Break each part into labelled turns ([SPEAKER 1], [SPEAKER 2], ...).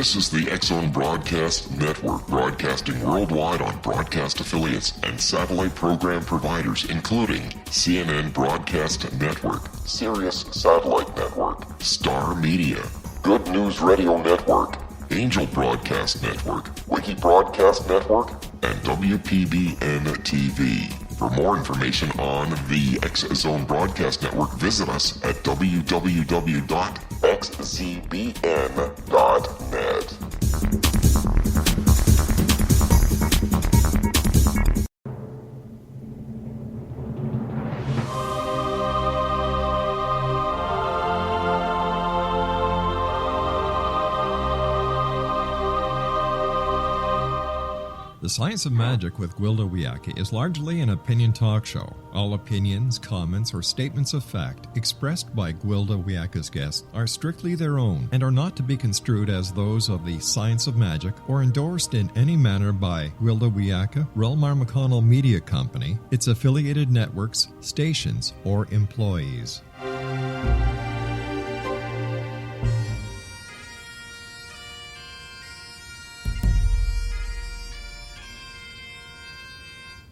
[SPEAKER 1] This is the X-Zone Broadcast Network, broadcasting worldwide on broadcast affiliates and satellite program providers, including CNN Broadcast Network, Sirius Satellite Network, Star Media, Good News Radio Network, Angel Broadcast Network, Wiki Broadcast Network, and WPBN TV. For more information on the X-Zone Broadcast Network, visit us at www.xzbn.net.
[SPEAKER 2] The Science of Magic with Gwilda Wiyaka is largely an opinion talk show. All opinions, comments, or statements of fact expressed by Gwilda Wiyaka's guests are strictly their own and are not to be construed as those of the Science of Magic or endorsed in any manner by Gwilda Wiyaka, Relmar McConnell Media Company, its affiliated networks, stations, or employees.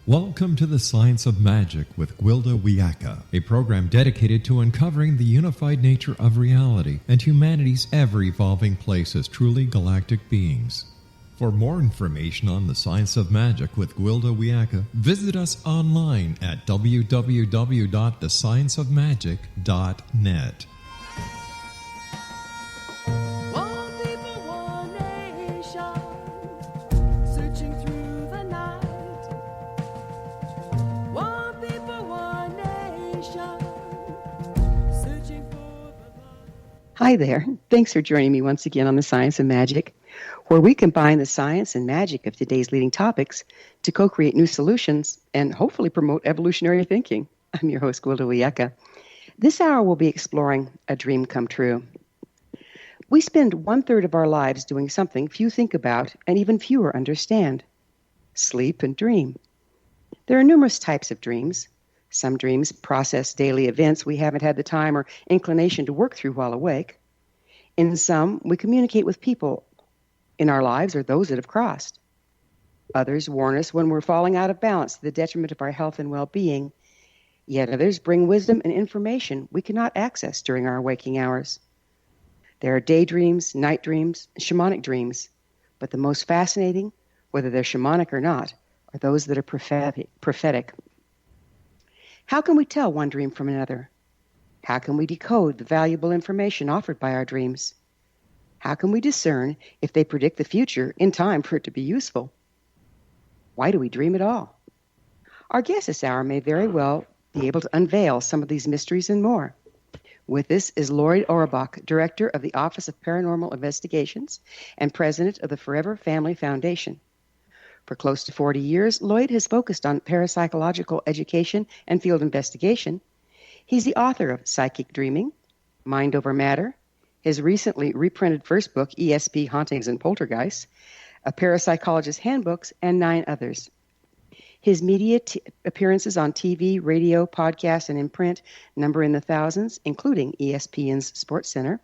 [SPEAKER 2] Welcome to the Science of Magic with Gwilda Wiyaka, a program dedicated to uncovering the unified nature of reality and humanity's ever-evolving place as truly galactic beings. For more information on the Science of Magic with Gwilda Wiyaka, visit us online at www.thescienceofmagic.net.
[SPEAKER 3] Hi there. Thanks for joining me once again on the Science of Magic, where we combine the science and magic of today's leading topics to co-create new solutions and hopefully promote evolutionary thinking. I'm your host, Gwilda Wiyaka. This hour we'll be exploring a dream come true. We spend 1/3 of our lives doing something few think about and even fewer understand: sleep and dream. There are numerous types of dreams. Some dreams process daily events we haven't had the time or inclination to work through while awake. In some, we communicate with people in our lives or those that have crossed. Others warn us when we're falling out of balance to the detriment of our health and well-being. Yet others bring wisdom and information we cannot access during our waking hours. There are daydreams, night dreams, and shamanic dreams, but the most fascinating, whether they're shamanic or not, are those that are prophetic. How can we tell one dream from another? How can we decode the valuable information offered by our dreams? How can we discern if they predict the future in time for it to be useful? Why do we dream at all? Our guest this hour may very well be able to unveil some of these mysteries and more. With us is Loyd Auerbach, Director of the Office of Paranormal Investigations and President of the Forever Family Foundation. For close to 40 years, Loyd has focused on parapsychological education and field investigation. He's the author of Psychic Dreaming, Mind Over Matter, his recently reprinted first book, ESP Hauntings and Poltergeists, A Parapsychologist's Handbooks, and 9 others. His media appearances on TV, radio, podcast, and in print number in the thousands, including ESPN's SportsCenter,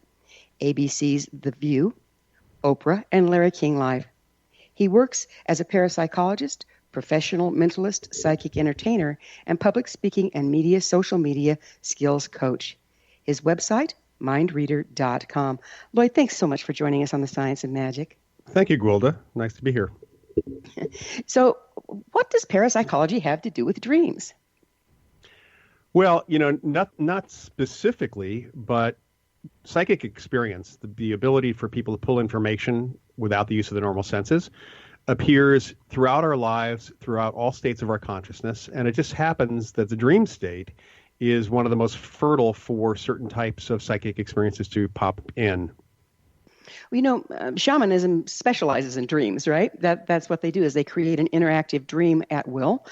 [SPEAKER 3] ABC's The View, Oprah, and Larry King Live. He works as a parapsychologist, professional mentalist, psychic entertainer, and public speaking and social media skills coach. His website, mindreader.com. Loyd, thanks so much for joining us on the Science of Magic.
[SPEAKER 4] Thank you, Gwilda. Nice to be here.
[SPEAKER 3] So, what does parapsychology have to do with dreams?
[SPEAKER 4] Well, not specifically, but psychic experience, the ability for people to pull information without the use of the normal senses, appears throughout our lives, throughout all states of our consciousness. And it just happens that the dream state is one of the most fertile for certain types of psychic experiences to pop in.
[SPEAKER 3] Well, shamanism specializes in dreams, right? That's what they do, is they create an interactive dream at will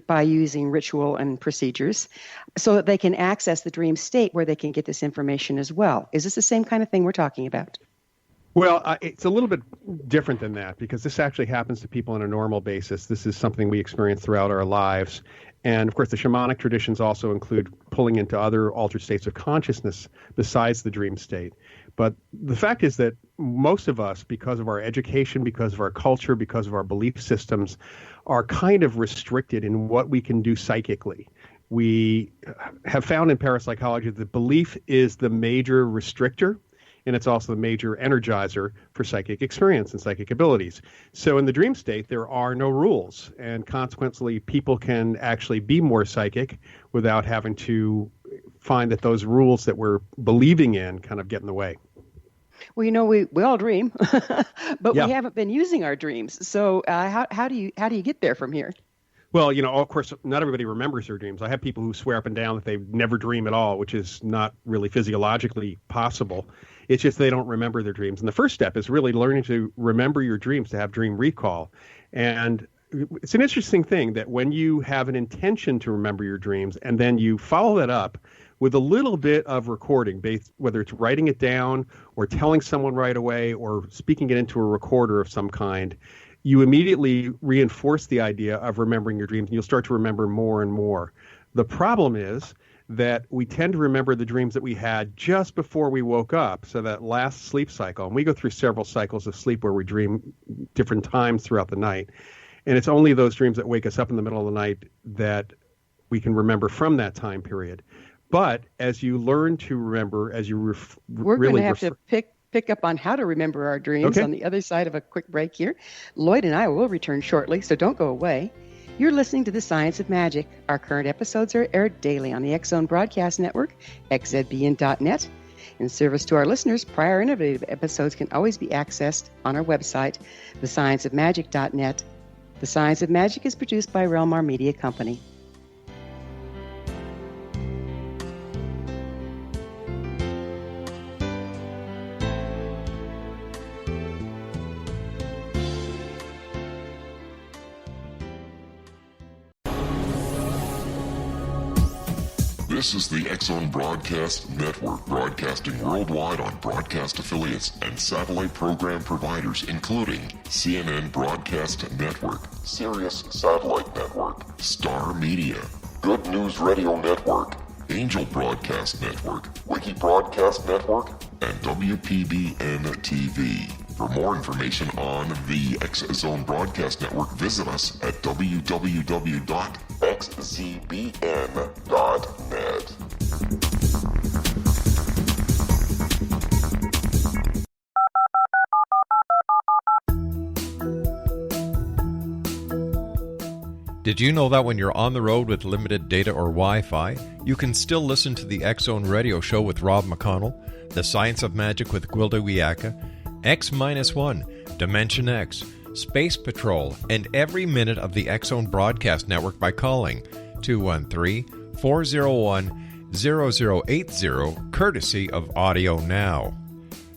[SPEAKER 3] by using ritual and procedures so that they can access the dream state where they can get this information as well. Is this the same kind of thing we're talking about?
[SPEAKER 4] Well, it's a little bit different than that, because this actually happens to people on a normal basis. This is something we experience throughout our lives. And of course, the shamanic traditions also include pulling into other altered states of consciousness besides the dream state. But the fact is that most of us, because of our education, because of our culture, because of our belief systems, are kind of restricted in what we can do psychically. We have found in parapsychology that belief is the major restrictor, and it's also the major energizer for psychic experience and psychic abilities. So in the dream state, there are no rules, and consequently, people can actually be more psychic without having to find that those rules that we're believing in kind of get in the way.
[SPEAKER 3] Well, we all dream, but
[SPEAKER 4] Yeah.
[SPEAKER 3] we haven't been using our dreams. So how do you get there from here?
[SPEAKER 4] Well, of course, not everybody remembers their dreams. I have people who swear up and down that they never dream at all, which is not really physiologically possible. It's just they don't remember their dreams. And the first step is really learning to remember your dreams, to have dream recall. And it's an interesting thing that when you have an intention to remember your dreams and then you follow that up with a little bit of recording, whether it's writing it down or telling someone right away or speaking it into a recorder of some kind, you immediately reinforce the idea of remembering your dreams, and you'll start to remember more and more. The problem is that we tend to remember the dreams that we had just before we woke up, so that last sleep cycle. And we go through several cycles of sleep where we dream different times throughout the night. And it's only those dreams that wake us up in the middle of the night that we can remember from that time period. But as you learn to remember, as you
[SPEAKER 3] we're
[SPEAKER 4] really
[SPEAKER 3] going to have to pick up on how to remember our dreams on the other side of a quick break here. Loyd and I will return shortly, so don't go away. You're listening to The Science of Magic. Our current episodes are aired daily on the X Zone Broadcast Network, xzbn.net. In service to our listeners, prior innovative episodes can always be accessed on our website, thescienceofmagic.net. The Science of Magic is produced by Relmar Media Company.
[SPEAKER 1] This is the X Zone Broadcast Network, broadcasting worldwide on broadcast affiliates and satellite program providers, including CNN Broadcast Network, Sirius Satellite Network, Star Media, Good News Radio Network, Angel Broadcast Network, Wiki Broadcast Network, and WPBN TV. For more information on the X Zone Broadcast Network, visit us at www.xzbn.net.
[SPEAKER 2] Did you know that when you're on the road with limited data or Wi-Fi, you can still listen to the X Zone Radio Show with Rob McConnell, The Science of Magic with Gwilda Wiyaka, X-1, Dimension X, Space Patrol, and every minute of the X Zone Broadcast Network by calling 213-401-0080, courtesy of Audio Now.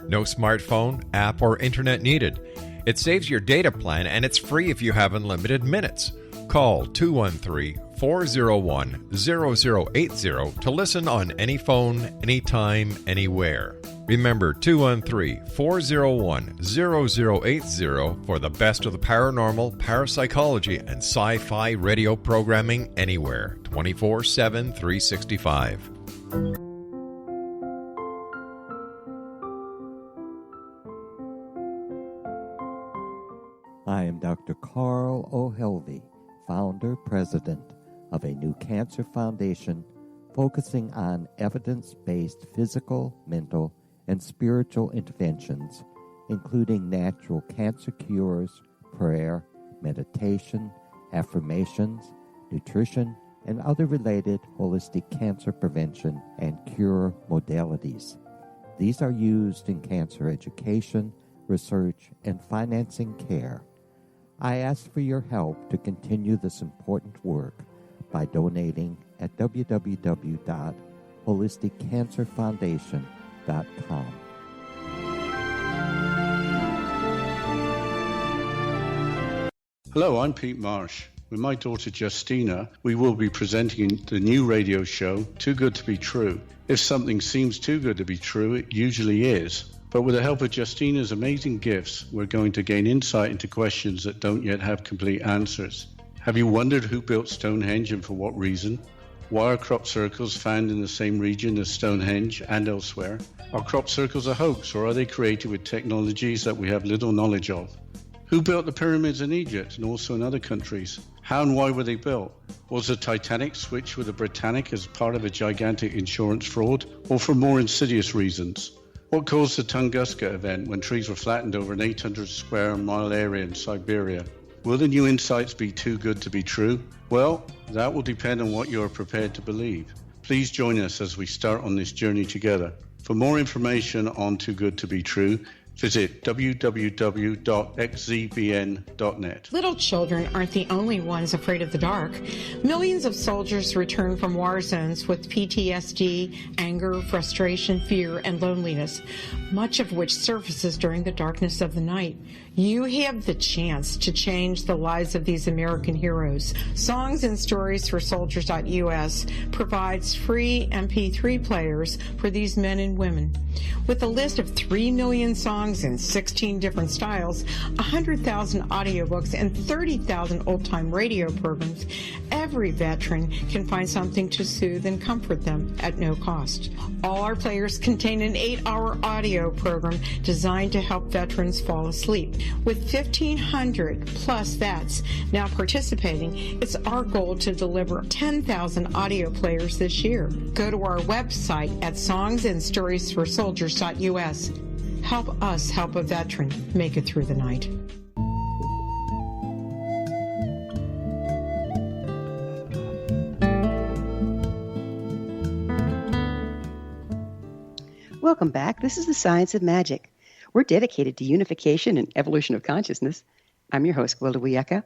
[SPEAKER 2] No smartphone, app, or internet needed. It saves your data plan, and it's free if you have unlimited minutes. Call 213-401-0080 to listen on any phone, anytime, anywhere. Remember 213-401-0080 for the best of the paranormal, parapsychology, and sci-fi radio programming anywhere, 24/7, 365.
[SPEAKER 5] I am Dr. Carl O'Helvey, founder, president of a new cancer foundation focusing on evidence-based physical, mental, and spiritual interventions, including natural cancer cures, prayer, meditation, affirmations, nutrition, and other related holistic cancer prevention and cure modalities. These are used in cancer education, research, and financing care. I ask for your help to continue this important work by donating at www.holisticcancerfoundation.com.
[SPEAKER 6] Hello, I'm Pete Marsh. With my daughter Justina, we will be presenting the new radio show, Too Good to Be True. If something seems too good to be true, it usually is. But with the help of Justina's amazing gifts, we're going to gain insight into questions that don't yet have complete answers. Have you wondered who built Stonehenge and for what reason? Why are crop circles found in the same region as Stonehenge and elsewhere? Are crop circles a hoax, or are they created with technologies that we have little knowledge of? Who built the pyramids in Egypt and also in other countries? How and why were they built? Was the Titanic switched with the Britannic as part of a gigantic insurance fraud, or for more insidious reasons? What caused the Tunguska event when trees were flattened over an 800 square mile area in Siberia? Will the new insights be too good to be true? Well, that will depend on what you are prepared to believe. Please join us as we start on this journey together. For more information on Too Good to Be True, visit www.xzbn.net.
[SPEAKER 7] Little children aren't the only ones afraid of the dark. Millions of soldiers return from war zones with PTSD, anger, frustration, fear, and loneliness, much of which surfaces during the darkness of the night. You have the chance to change the lives of these American heroes. Songs and Stories for Soldiers.us provides free MP3 players for these men and women. With a list of 3 million songs in 16 different styles, 100,000 audiobooks, and 30,000 old-time radio programs, every veteran can find something to soothe and comfort them at no cost. All our players contain an 8-hour audio program designed to help veterans fall asleep. With 1,500 plus vets now participating, it's our goal to deliver 10,000 audio players this year. Go to our website at songsandstoriesforsoldiers.us. Help us help a veteran make it through the night.
[SPEAKER 3] Welcome back. This is the Science of Magic. We're dedicated to unification and evolution of consciousness. I'm your host, Gwilda Wiyaka.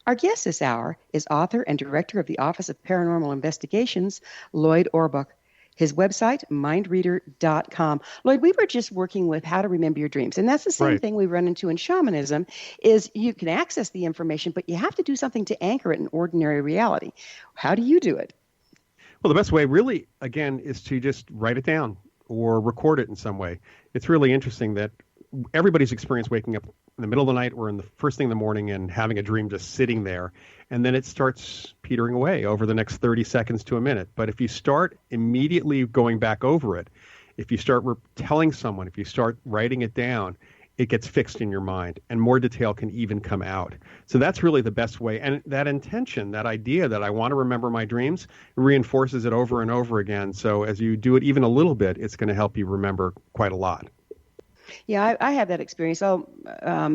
[SPEAKER 3] Our guest this hour is author and director of the Office of Paranormal Investigations, Loyd Auerbach. His website, mindreader.com. Loyd, we were just working with how to remember your dreams, and that's the same thing we run into in shamanism, is you can access the information, but you have to do something to anchor it in ordinary reality. How do you do it?
[SPEAKER 4] Well, the best way really, again, is to just write it down or record it in some way. It's really interesting that everybody's experienced waking up in the middle of the night or in the first thing in the morning and having a dream just sitting there, and then it starts petering away over the next 30 seconds to a minute. But if you start immediately going back over it, if you start telling someone, if you start writing it down, it gets fixed in your mind and more detail can even come out. So that's really the best way. And that intention, that idea that I want to remember my dreams, reinforces it over and over again. So as you do it even a little bit, it's going to help you remember quite a lot.
[SPEAKER 3] Yeah, I have that experience. I'll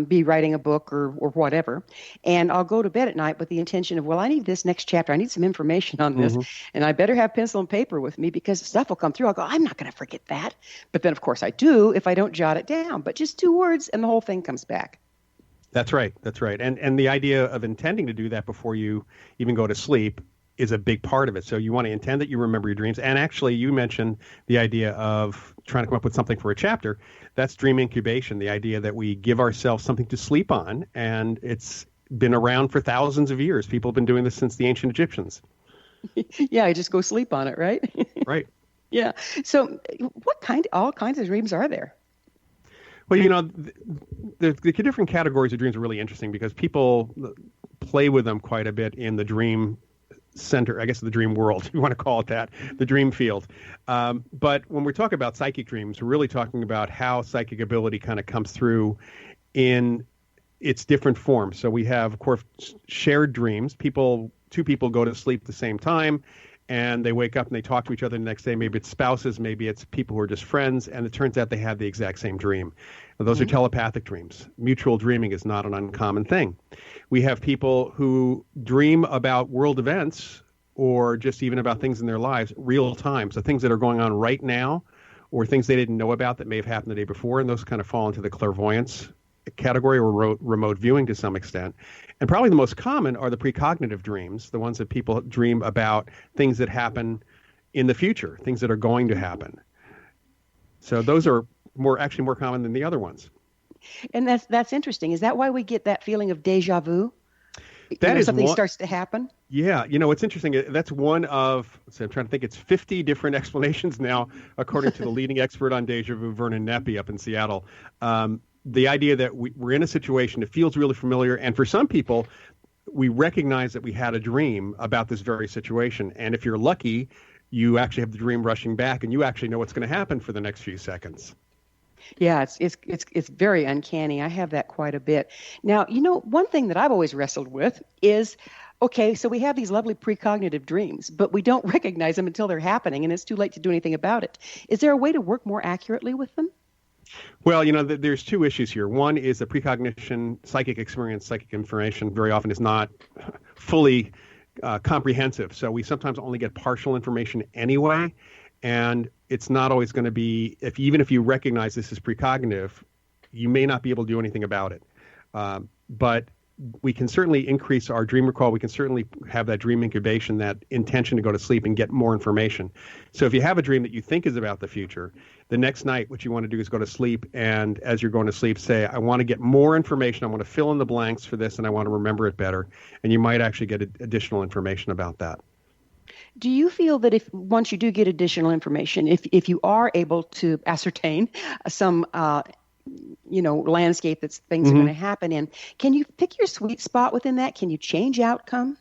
[SPEAKER 3] be writing a book or whatever, and I'll go to bed at night with the intention of, well, I need this next chapter. I need some information on this, and I better have pencil and paper with me because stuff will come through. I'll go, I'm not going to forget that. But then, of course, I do if I don't jot it down. But just 2 words, and the whole thing comes back.
[SPEAKER 4] That's right. That's right. And the idea of intending to do that before you even go to sleep is a big part of it. So you want to intend that you remember your dreams. And actually, you mentioned the idea of trying to come up with something for a chapter. That's dream incubation, the idea that we give ourselves something to sleep on. And it's been around for thousands of years. People have been doing this since the ancient Egyptians.
[SPEAKER 3] Yeah, I just go sleep on it, right?
[SPEAKER 4] Right.
[SPEAKER 3] Yeah. So all kinds of dreams are there?
[SPEAKER 4] Well, you know, the different categories of dreams are really interesting because people play with them quite a bit in the dream center, I guess the dream world, if you want to call it that, the dream field. But when we talk about psychic dreams, we're really talking about how psychic ability kind of comes through in its different forms. So we have, of course, shared dreams. Two people go to sleep at the same time, and they wake up and they talk to each other the next day. Maybe it's spouses, maybe it's people who are just friends, and it turns out they had the exact same dream. Now, those are telepathic dreams. Mutual dreaming is not an uncommon thing. We have people who dream about world events or just even about things in their lives real time, so things that are going on right now or things they didn't know about that may have happened the day before, and those kind of fall into the clairvoyance category or remote viewing to some extent. And probably the most common are the precognitive dreams, the ones that people dream about things that happen in the future, things that are going to happen. So those are more common than the other ones.
[SPEAKER 3] And that's interesting. Is that why we get that feeling of deja vu?
[SPEAKER 4] That is
[SPEAKER 3] something starts to happen?
[SPEAKER 4] Yeah. You know, it's interesting. That's one of, I'm trying to think, it's 50 different explanations now, according to the leading expert on deja vu, Vernon Neppy up in Seattle. The idea that we're in a situation that feels really familiar. And for some people, we recognize that we had a dream about this very situation. And if you're lucky, you actually have the dream rushing back, and you actually know what's going to happen for the next few seconds.
[SPEAKER 3] Yeah, it's very uncanny. I have that quite a bit. Now, one thing that I've always wrestled with is, okay, so we have these lovely precognitive dreams, but we don't recognize them until they're happening, and it's too late to do anything about it. Is there a way to work more accurately with them?
[SPEAKER 4] Well, there's two issues here. One is the precognition, psychic experience, psychic information very often is not fully comprehensive. So we sometimes only get partial information anyway. And it's not always going to be, even if you recognize this as precognitive, you may not be able to do anything about it. But we can certainly increase our dream recall. We can certainly have that dream incubation, that intention to go to sleep and get more information. So if you have a dream that you think is about the future, the next night what you want to do is go to sleep, and as you're going to sleep, say, I want to get more information. I want to fill in the blanks for this, and I want to remember it better. And you might actually get additional information about that.
[SPEAKER 3] Do you feel that once you do get additional information, if you are able to ascertain some landscape that things are going to happen in, can you pick your sweet spot within that? Can you change outcome?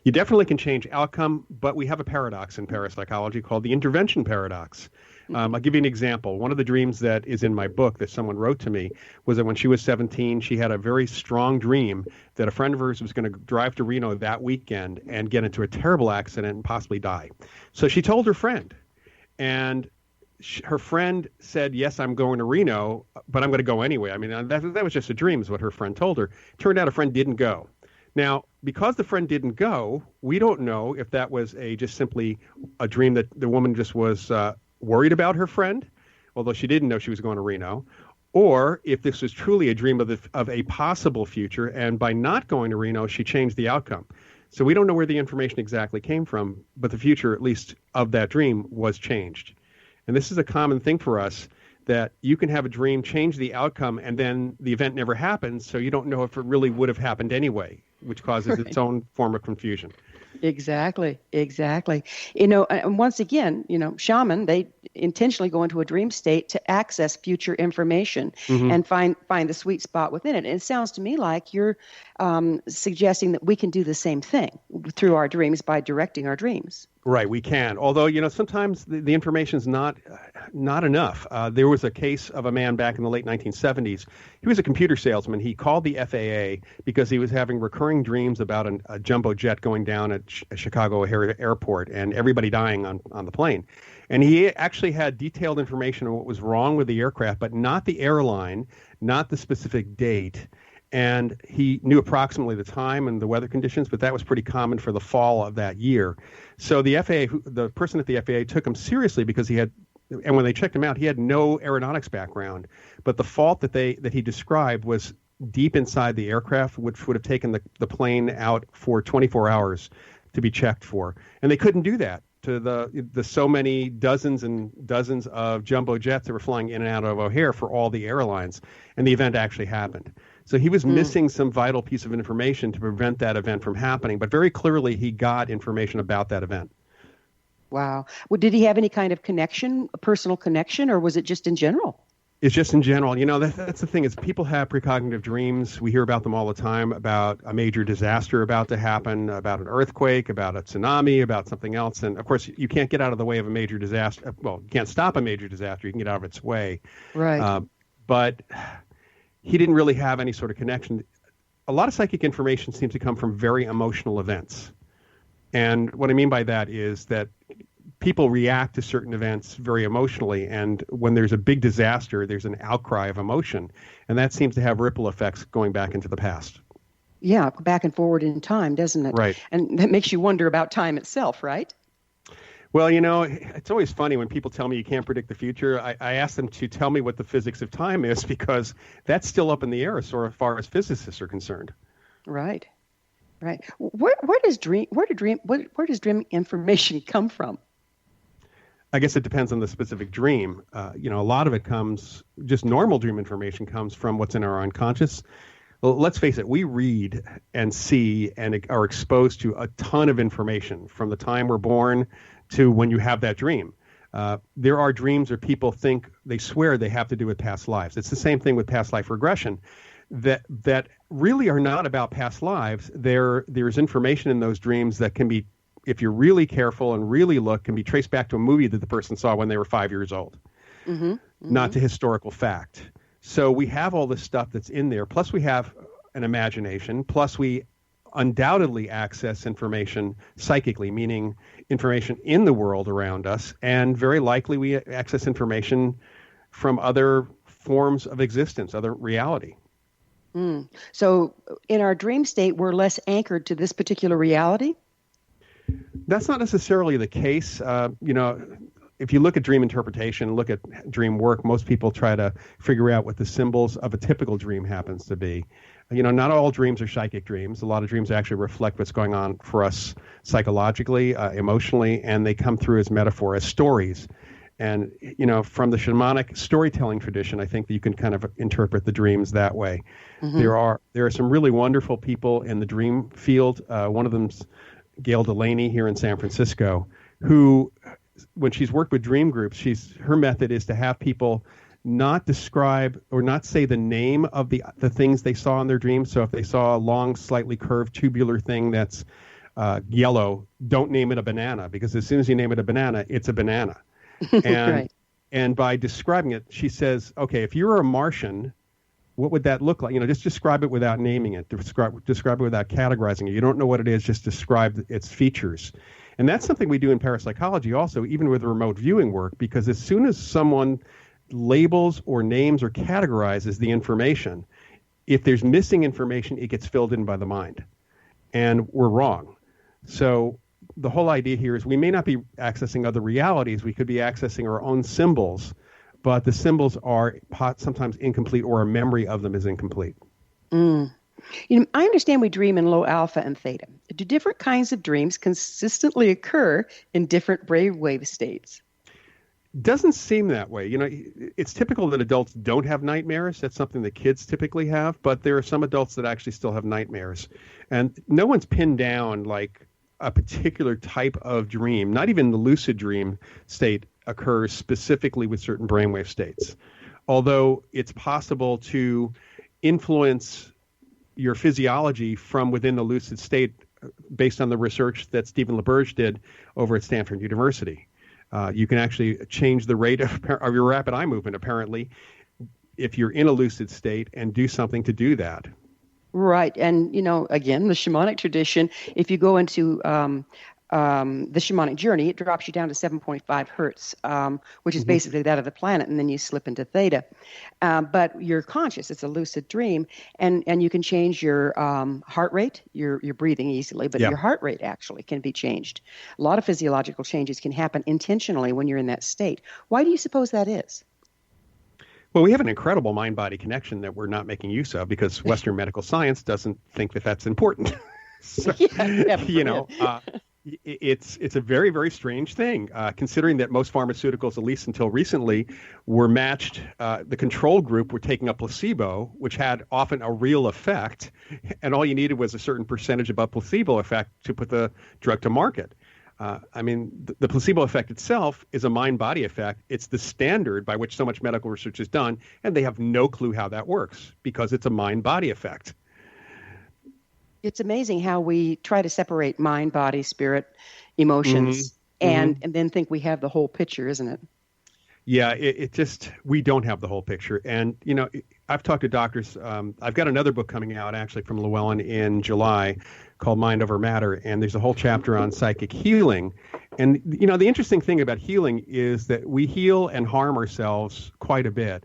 [SPEAKER 4] You definitely can change outcome, but we have a paradox in parapsychology called the intervention paradox. I'll give you an example. One of the dreams that is in my book that someone wrote to me was that when she was 17, she had a very strong dream that a friend of hers was going to drive to Reno that weekend and get into a terrible accident and possibly die. So she told her friend, and her friend said, yes, I'm going to Reno, but I'm going to go anyway. I mean, that was just a dream is what her friend told her. Turned out her friend didn't go. Now, because the friend didn't go, we don't know if that was just simply a dream that the woman just was worried about her friend, although she didn't know she was going to Reno, or if this was truly a dream of a possible future, and by not going to Reno, she changed the outcome. So we don't know where the information exactly came from, but the future, at least of that dream, was changed. And this is a common thing for us, that you can have a dream, change the outcome, and then the event never happens, so you don't know if it really would have happened anyway, which causes its own form of confusion.
[SPEAKER 3] Exactly. And once again, shaman, they intentionally go into a dream state to access future information and find the sweet spot within it. And it sounds to me like you're suggesting that we can do the same thing through our dreams by directing our dreams.
[SPEAKER 4] Right, we can. Although, sometimes the information is not enough. There was a case of a man back in the late 1970s. He was a computer salesman. He called the FAA because he was having recurring dreams about a jumbo jet going down at Chicago O'Hare Airport and everybody dying on the plane. And he actually had detailed information on what was wrong with the aircraft, but not the airline, not the specific date. And he knew approximately the time and the weather conditions, but that was pretty common for the fall of that year. So the person at the FAA took him seriously because he had, and when they checked him out, he had no aeronautics background. But the fault that he described was deep inside the aircraft, which would have taken the plane out for 24 hours to be checked for. And they couldn't do that to the so many dozens and dozens of jumbo jets that were flying in and out of O'Hare for all the airlines. And the event actually happened. So he was missing some vital piece of information to prevent that event from happening. But very clearly, he got information about that event.
[SPEAKER 3] Wow. Well, did he have any kind of connection, a personal connection, or was it just in general?
[SPEAKER 4] It's just in general. That's the thing is people have precognitive dreams. We hear about them all the time, about a major disaster about to happen, about an earthquake, about a tsunami, about something else. And, of course, you can't get out of the way of a major disaster. Well, you can't stop a major disaster. You can get out of its way.
[SPEAKER 3] Right.
[SPEAKER 4] But he didn't really have any sort of connection. A lot of psychic information seems to come from very emotional events. And what I mean by that is that people react to certain events very emotionally. And when there's a big disaster, there's an outcry of emotion. And that seems to have ripple effects going back into the past.
[SPEAKER 3] Yeah, back and forward in time, doesn't it?
[SPEAKER 4] Right.
[SPEAKER 3] And that makes you wonder about time itself, right?
[SPEAKER 4] Well, it's always funny when people tell me you can't predict the future. I ask them to tell me what the physics of time is, because that's still up in the air as far as physicists are concerned.
[SPEAKER 3] Right. Where does dream information come from?
[SPEAKER 4] I guess it depends on the specific dream. A lot of it comes, just normal dream information comes from what's in our unconscious. Well, let's face it, we read and see and are exposed to a ton of information from the time we're born to when you have that dream. There are dreams where people think, they swear they have to do with past lives. It's the same thing with past life regression. that really are not about past lives. There's information in those dreams that can be, if you're really careful and really look, can be traced back to a movie that the person saw when they were 5 years old, not to historical fact. So we have all this stuff that's in there. Plus we have an imagination. Plus we undoubtedly access information psychically, meaning information in the world around us. And very likely we access information from other forms of existence, other reality.
[SPEAKER 3] So in our dream state, we're less anchored to this particular reality?
[SPEAKER 4] That's not necessarily the case. If you look at dream interpretation, look at dream work, most people try to figure out what the symbols of a typical dream happens to be. Not all dreams are psychic dreams. A lot of dreams actually reflect what's going on for us psychologically, emotionally, and they come through as metaphor, as stories. And, from the shamanic storytelling tradition, I think that you can kind of interpret the dreams that way. There are some really wonderful people in the dream field. One of them's Gail Delaney here in San Francisco, who, when she's worked with dream groups, her method is to have people not describe or not say the name of the things they saw in their dreams. So if they saw a long, slightly curved tubular thing that's yellow, don't name it a banana, because as soon as you name it a banana, it's a banana. And
[SPEAKER 3] Right.
[SPEAKER 4] And by describing it, she says, okay, if you were a Martian, what would that look like? Just describe it without naming it. Describe it without categorizing it. You don't know what it is, just describe its features. And that's something we do in parapsychology also, even with remote viewing work, because as soon as someone labels or names or categorizes the information, if there's missing information, it gets filled in by the mind. And we're wrong. So the whole idea here is we may not be accessing other realities. We could be accessing our own symbols, but the symbols are sometimes incomplete, or our memory of them is incomplete.
[SPEAKER 3] I understand we dream in low alpha and theta. Do different kinds of dreams consistently occur in different brainwave states?
[SPEAKER 4] Doesn't seem that way. It's typical that adults don't have nightmares. That's something that kids typically have, but there are some adults that actually still have nightmares. And no one's pinned down like a particular type of dream. Not even the lucid dream state occurs specifically with certain brainwave states. Although it's possible to influence your physiology from within the lucid state based on the research that Stephen LaBerge did over at Stanford University. You can actually change the rate of your rapid eye movement, apparently, if you're in a lucid state, and do something to do that.
[SPEAKER 3] Right. And, again, the shamanic tradition, if you go into the shamanic journey, it drops you down to 7.5 hertz, which is basically that of the planet, and then you slip into theta. But you're conscious. It's a lucid dream, and you can change your heart rate. You're breathing easily, but your heart rate actually can be changed. A lot of physiological changes can happen intentionally when you're in that state. Why do you suppose that is?
[SPEAKER 4] Well, we have an incredible mind-body connection that we're not making use of because Western medical science doesn't think that that's important. So, it's a very, very strange thing, considering that most pharmaceuticals, at least until recently, were matched. The control group were taking a placebo, which had often a real effect, and all you needed was a certain percentage above placebo effect to put the drug to market. The placebo effect itself is a mind-body effect. It's the standard by which so much medical research is done, and they have no clue how that works because it's a mind-body effect.
[SPEAKER 3] It's amazing how we try to separate mind, body, spirit, emotions, and then think we have the whole picture, isn't it?
[SPEAKER 4] Yeah, it just, we don't have the whole picture. And, I've talked to doctors. I've got another book coming out actually from Llewellyn in July called Mind Over Matter. And there's a whole chapter on psychic healing. And, the interesting thing about healing is that we heal and harm ourselves quite a bit.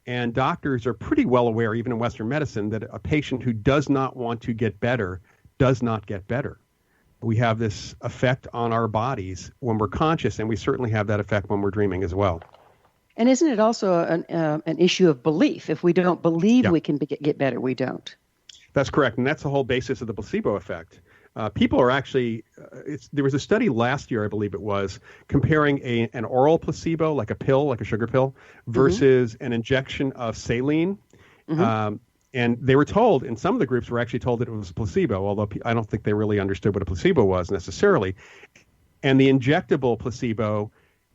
[SPEAKER 4] And doctors are pretty well aware, even in Western medicine, that a patient who does not want to get better does not get better. We have this effect on our bodies when we're conscious, and we certainly have that effect when we're dreaming as well.
[SPEAKER 3] And isn't it also an issue of belief? If we don't believe we can get better, we don't.
[SPEAKER 4] That's correct, and that's the whole basis of the placebo effect. People are actually, there was a study last year, I believe it was, comparing an oral placebo, like a pill, like a sugar pill, versus an injection of saline. And they were told, and some of the groups were actually told that it was a placebo, although I don't think they really understood what a placebo was necessarily. And the injectable placebo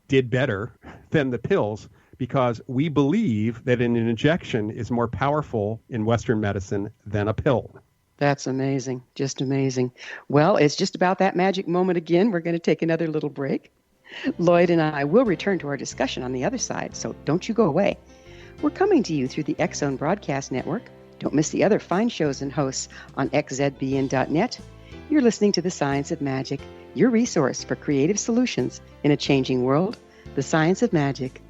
[SPEAKER 4] did better than the pills because we believe that an injection is more powerful in Western medicine than a pill.
[SPEAKER 3] That's amazing. Just amazing. Well, it's just about that magic moment again. We're going to take another little break. Loyd and I will return to our discussion on the other side, so don't you go away. We're coming to you through the X-Zone Broadcast Network. Don't miss the other fine shows and hosts on xzbn.net. You're listening to The Science of Magic, your resource for creative solutions in a changing world, thescienceofmagic.net.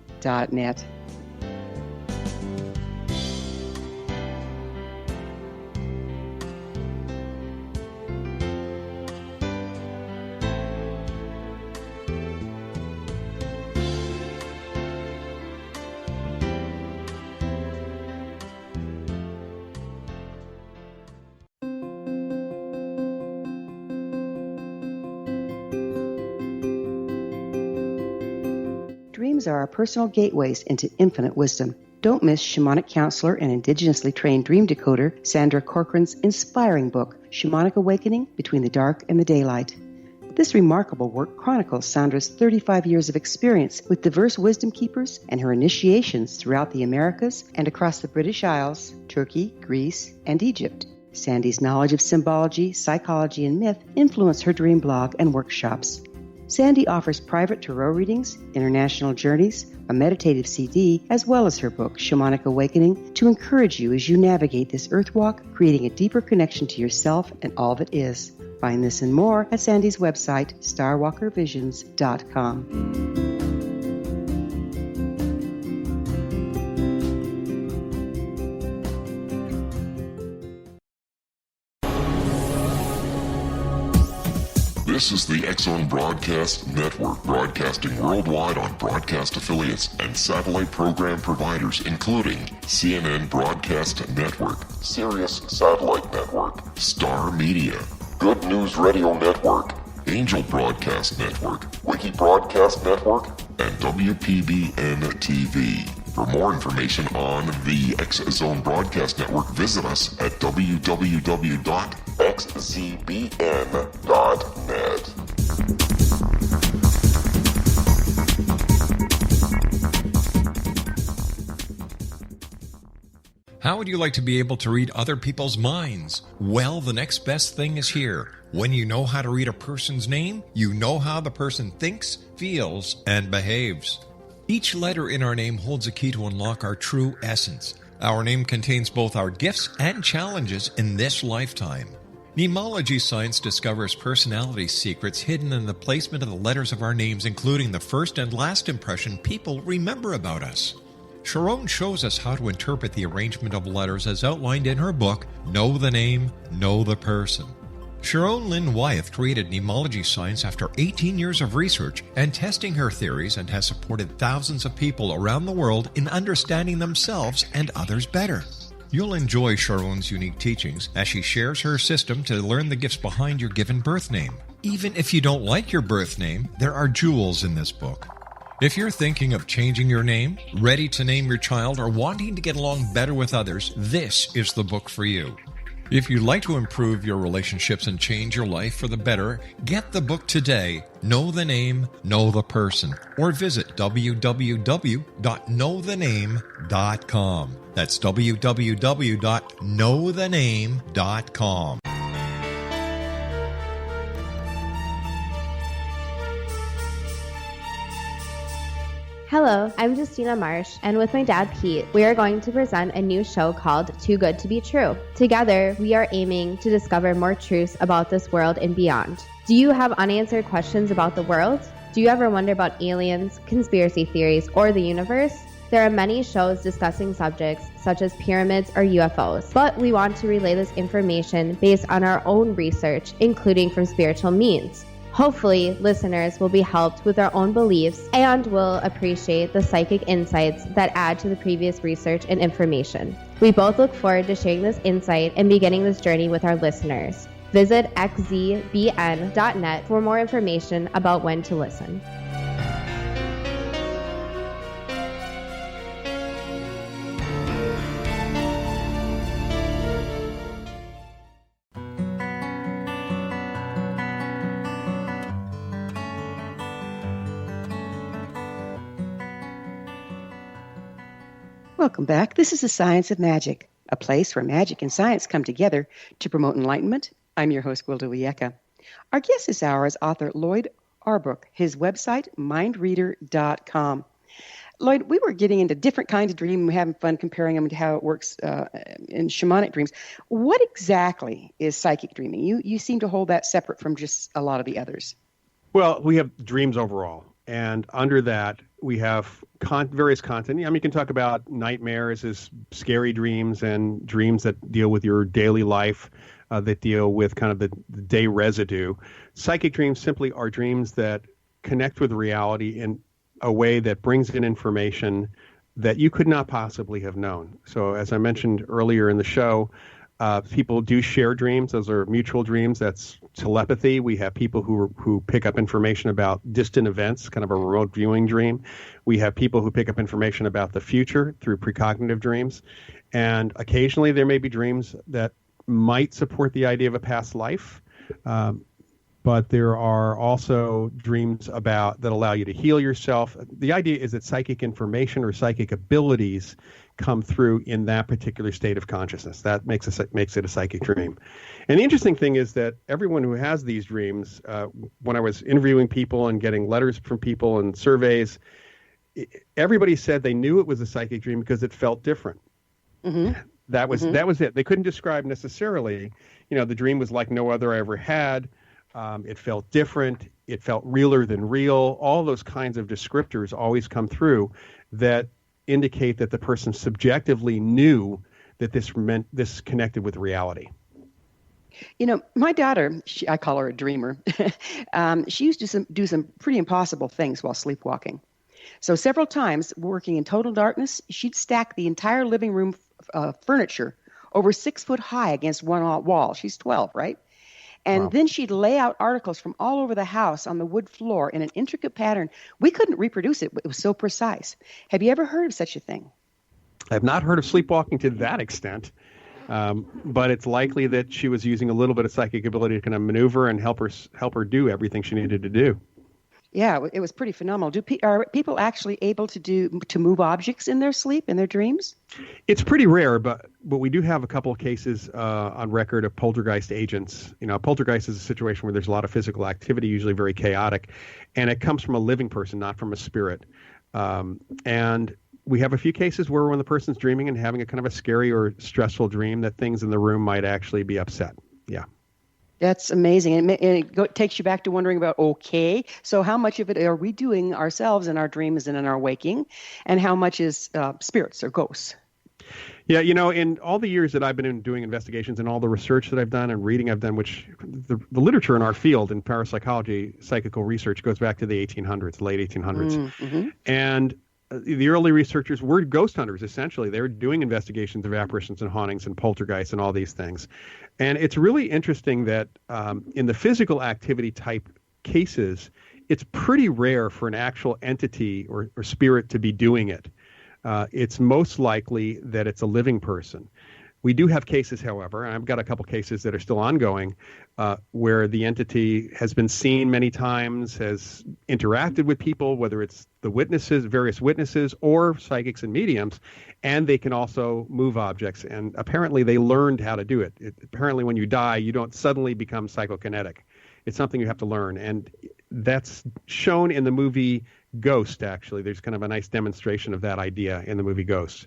[SPEAKER 3] Dreams are our personal gateways into infinite wisdom. Don't miss shamanic counselor and indigenously trained dream decoder Sandra Corcoran's inspiring book, Shamanic Awakening Between the Dark and the Daylight. This remarkable work chronicles Sandra's 35 years of experience with diverse wisdom keepers and her initiations throughout the Americas and across the British Isles, Turkey, Greece, and Egypt. Sandy's knowledge of symbology, psychology, and myth influence her dream blog and workshops. Sandy offers private tarot readings, international journeys, a meditative CD, as well as her book, Shamanic Awakening, to encourage you as you navigate this earth walk, creating a deeper connection to yourself and all that is. Find this and more at Sandy's website, starwalkervisions.com.
[SPEAKER 1] This is the X-Zone Broadcast Network, broadcasting worldwide on broadcast affiliates and satellite program providers, including CNN Broadcast Network, Sirius Satellite Network, Star Media, Good News Radio Network, Angel Broadcast Network, Wiki Broadcast Network, and WPBN TV. For more information on the X-Zone Broadcast Network, visit us at www.xzbn.net.
[SPEAKER 2] How would you like to be able to read other people's minds? Well, the next best thing is here. When you know how to read a person's name, you know how the person thinks, feels, and behaves. Each letter in our name holds a key to unlock our true essence. Our name contains both our gifts and challenges in this lifetime. Mnemology science discovers personality secrets hidden in the placement of the letters of our names, including the first and last impression people remember about us. Sharon shows us how to interpret the arrangement of letters as outlined in her book, Know the Name, Know the Person. Sharon Lynn Wyeth created mnemology science after 18 years of research and testing her theories, and has supported thousands of people around the world in understanding themselves and others better. You'll enjoy Sharon's unique teachings as she shares her system to learn the gifts behind your given birth name. Even if you don't like your birth name, there are jewels in this book. If you're thinking of changing your name, ready to name your child, or wanting to get along better with others, this is the book for you. If you'd like to improve your relationships and change your life for the better, get the book today, Know the Name, Know the Person, or visit www.knowthename.com. That's www.knowthename.com.
[SPEAKER 8] Hello, I'm Justina Marsh, and with my dad Pete, we are going to present a new show called Too Good to Be True. Together, we are aiming to discover more truths about this world and beyond. Do you have unanswered questions about the world? Do you ever wonder about aliens, conspiracy theories, or the universe? There are many shows discussing subjects such as pyramids or UFOs, but we want to relay this information based on our own research, including from spiritual means. Hopefully, listeners will be helped with their own beliefs and will appreciate the psychic insights that add to the previous research and information. We both look forward to sharing this insight and beginning this journey with our listeners. Visit xzbn.net for more information about when to listen.
[SPEAKER 3] Welcome back. This is the Science of Magic, a place where magic and science come together to promote enlightenment. I'm your host, Gwilda Wiyaka. Our guest this hour is author Loyd Auerbach. His website, mindreader.com. Loyd, we were getting into different kinds of dreams. We're having fun comparing them to how it works in shamanic dreams. What exactly is psychic dreaming? You seem to hold that separate from just a lot of the others.
[SPEAKER 4] Well, we have dreams overall. And under that, we have various content. I mean, you can talk about nightmares as scary dreams and dreams that deal with your daily life, that deal with kind of the day residue. Psychic dreams simply are dreams that connect with reality in a way that brings in information that you could not possibly have known. So as I mentioned earlier in the show, people do share dreams. Those are mutual dreams. That's telepathy. We have people who pick up information about distant events, kind of a remote viewing dream. We have people who pick up information about the future through precognitive dreams. And occasionally there may be dreams that might support the idea of a past life. But there are also dreams that allow you to heal yourself. The idea is that psychic information or psychic abilities come through in that particular state of consciousness. That makes it a psychic dream. And the interesting thing is that everyone who has these dreams, when I was interviewing people and getting letters from people and surveys, everybody said they knew it was a psychic dream because it felt different. Mm-hmm. That was it. They couldn't describe necessarily, the dream was like no other I ever had. It felt different. It felt realer than real. All those kinds of descriptors always come through that indicate that the person subjectively knew that this connected with reality.
[SPEAKER 3] My daughter, I call her a dreamer. She used to do some pretty impossible things while sleepwalking. So several times, working in total darkness, she'd stack the entire living room furniture over 6 foot high against one wall. She's 12, right? And
[SPEAKER 4] Wow.
[SPEAKER 3] Then she'd lay out articles from all over the house on the wood floor in an intricate pattern. We couldn't reproduce it. It was so precise. Have you ever heard of such a thing?
[SPEAKER 4] I've not heard of sleepwalking to that extent, but it's likely that she was using a little bit of psychic ability to kind of maneuver and help her do everything she needed to do.
[SPEAKER 3] Yeah, it was pretty phenomenal. Are people actually able to move objects in their sleep, in their dreams?
[SPEAKER 4] It's pretty rare, but we do have a couple of cases on record of poltergeist agents. A poltergeist is a situation where there's a lot of physical activity, usually very chaotic, and it comes from a living person, not from a spirit. And we have a few cases where when the person's dreaming and having a kind of a scary or stressful dream, that things in the room might actually be upset. Yeah.
[SPEAKER 3] That's amazing. And it takes you back to wondering about, okay, so how much of it are we doing ourselves in our dreams and in our waking, and how much is spirits or ghosts?
[SPEAKER 4] Yeah, in all the years that I've been doing investigations and all the research that I've done and reading I've done, which the literature in our field in parapsychology, psychical research goes back to the 1800s, late 1800s. Mm-hmm. And the early researchers were ghost hunters, essentially. They were doing investigations of apparitions and hauntings and poltergeists and all these things. And it's really interesting that in the physical activity type cases, it's pretty rare for an actual entity or spirit to be doing it. It's most likely that it's a living person. We do have cases, however, and I've got a couple cases that are still ongoing, where the entity has been seen many times, has interacted with people, whether it's the witnesses, various witnesses, or psychics and mediums, and they can also move objects. And apparently they learned how to do it. Apparently when you die, you don't suddenly become psychokinetic. It's something you have to learn. And that's shown in the movie Ghost, actually. There's kind of a nice demonstration of that idea in the movie Ghost.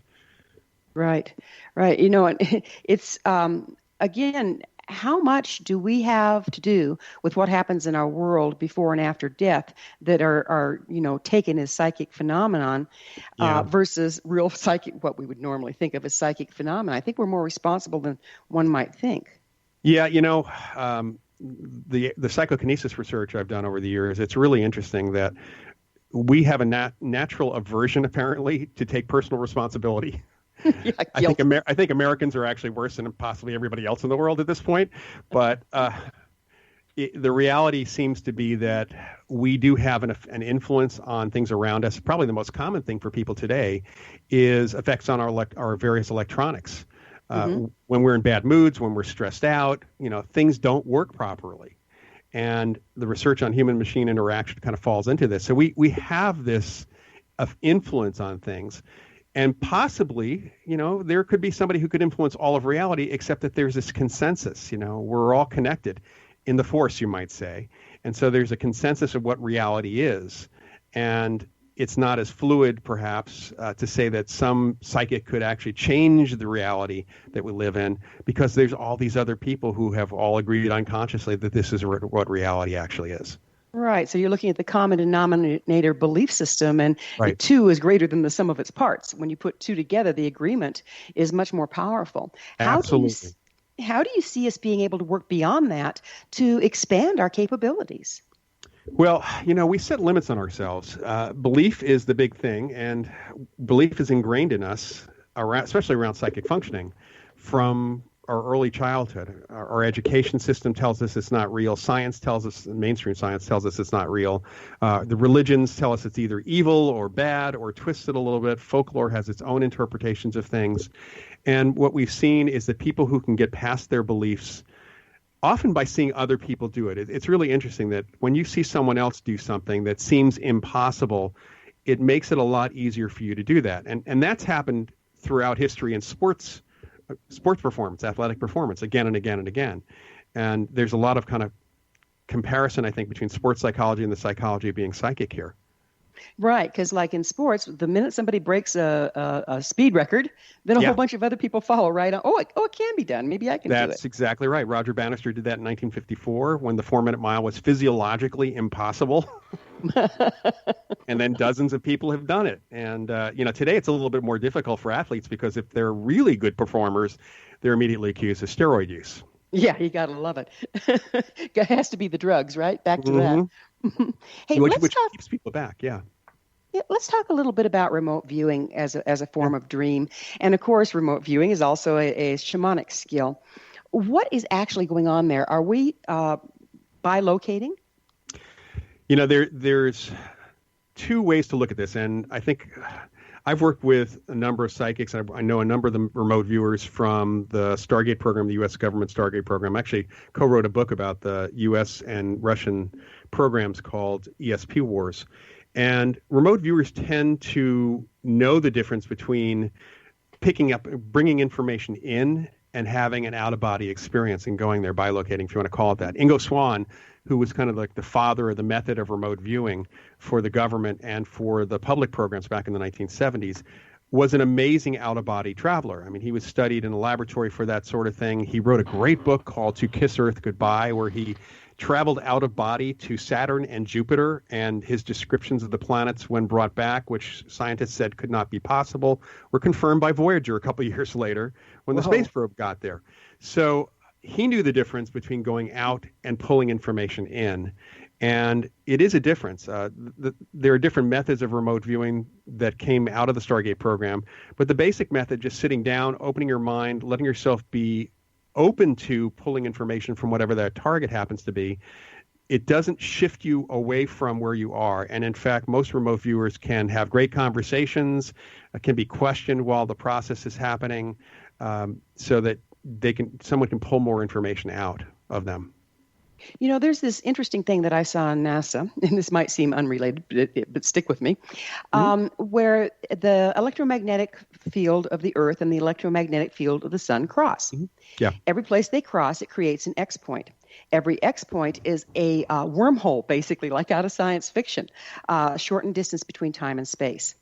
[SPEAKER 4] Right.
[SPEAKER 3] It's, again, how much do we have to do with what happens in our world before and after death that are taken as psychic phenomenon versus real psychic, what we would normally think of as psychic phenomena? I think we're more responsible than one might think.
[SPEAKER 4] Yeah, the psychokinesis research I've done over the years, it's really interesting that we have a natural aversion, apparently, to take personal responsibility.
[SPEAKER 3] Yeah,
[SPEAKER 4] I think Americans are actually worse than possibly everybody else in the world at this point. But the reality seems to be that we do have an influence on things around us. Probably the most common thing for people today is effects on our various electronics. When we're in bad moods, when we're stressed out, things don't work properly. And the research on human-machine interaction kind of falls into this. So we have this influence on things. And possibly, there could be somebody who could influence all of reality, except that there's this consensus. We're all connected in the force, you might say. And so there's a consensus of what reality is. And it's not as fluid, perhaps, to say that some psychic could actually change the reality that we live in, because there's all these other people who have all agreed unconsciously that this is what reality actually is.
[SPEAKER 3] Right. So you're looking at the common denominator belief system, and
[SPEAKER 4] Right.
[SPEAKER 3] two is greater than the sum of its parts. When you put two together, the agreement is much more powerful.
[SPEAKER 4] Absolutely.
[SPEAKER 3] How do you see us being able to work beyond that to expand our capabilities?
[SPEAKER 4] Well, we set limits on ourselves. Belief is the big thing, and belief is ingrained in us, especially around psychic functioning, from our early childhood. Our education system tells us it's not real. Science tells us, mainstream science tells us it's not real. The religions tell us it's either evil or bad or twisted a little bit. Folklore has its own interpretations of things. And what we've seen is that people who can get past their beliefs, often by seeing other people do it. It's really interesting that when you see someone else do something that seems impossible, it makes it a lot easier for you to do that. And that's happened throughout history in sports performance, athletic performance, again and again and again. And there's a lot of kind of comparison, I think, between sports psychology and the psychology of being psychic here.
[SPEAKER 3] Right, because like in sports, the minute somebody breaks a speed record, then a whole bunch of other people follow right on. It can be done. Maybe I can do it.
[SPEAKER 4] That's exactly right. Roger Bannister did that in 1954 when the 4-minute mile was physiologically impossible. And then dozens of people have done it. And, today it's a little bit more difficult for athletes because if they're really good performers, they're immediately accused of steroid use.
[SPEAKER 3] Yeah, you got to love it. It has to be the drugs, right? Back to that. Hey,
[SPEAKER 4] which
[SPEAKER 3] let's talk.
[SPEAKER 4] Keeps people back, yeah.
[SPEAKER 3] Yeah, let's talk a little bit about remote viewing as a form of dream. And of course, remote viewing is also a shamanic skill. What is actually going on there? Are we bilocating?
[SPEAKER 4] There's two ways to look at this. And I think I've worked with a number of psychics. I know a number of them remote viewers from the Stargate program, the U.S. government Stargate program. I actually co-wrote a book about the U.S. and Russian programs called ESP Wars. And remote viewers tend to know the difference between picking up, bringing information in, and having an out-of-body experience and going there, bilocating, if you want to call it that. Ingo Swann, who was kind of like the father of the method of remote viewing for the government and for the public programs back in the 1970s, was an amazing out-of-body traveler. I mean, he was studied in a laboratory for that sort of thing. He wrote a great book called To Kiss Earth Goodbye, where he traveled out of body to Saturn and Jupiter, and his descriptions of the planets when brought back, which scientists said could not be possible, were confirmed by Voyager a couple of years later when the space probe got there. So he knew the difference between going out and pulling information in. And it is a difference. There are different methods of remote viewing that came out of the Stargate program, but the basic method, just sitting down, opening your mind, letting yourself be open to pulling information from whatever that target happens to be, it doesn't shift you away from where you are. And in fact, most remote viewers can have great conversations, can be questioned while the process is happening, so that someone can pull more information out of them.
[SPEAKER 3] There's this interesting thing that I saw on NASA, and this might seem unrelated, but stick with me, where the electromagnetic field of the Earth and the electromagnetic field of the Sun cross.
[SPEAKER 4] Yeah.
[SPEAKER 3] Every place they cross, it creates an X point. Every X point is a wormhole, basically, like out of science fiction, shortened distance between time and space.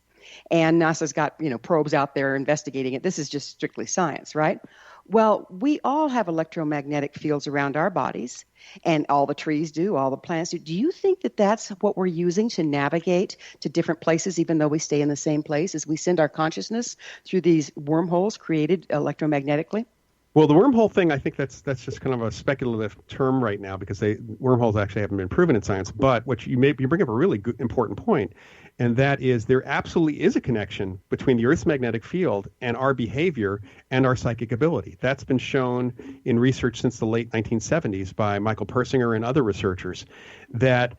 [SPEAKER 3] And NASA's got, probes out there investigating it. This is just strictly science, right? Well, we all have electromagnetic fields around our bodies, and all the trees do, all the plants do. Do you think that that's what we're using to navigate to different places, even though we stay in the same place, as we send our consciousness through these wormholes created electromagnetically?
[SPEAKER 4] Well, the wormhole thing, I think that's just kind of a speculative term right now, because wormholes actually haven't been proven in science. But what you bring up a really good, important point, and that is there absolutely is a connection between the Earth's magnetic field and our behavior and our psychic ability. That's been shown in research since the late 1970s by Michael Persinger and other researchers, that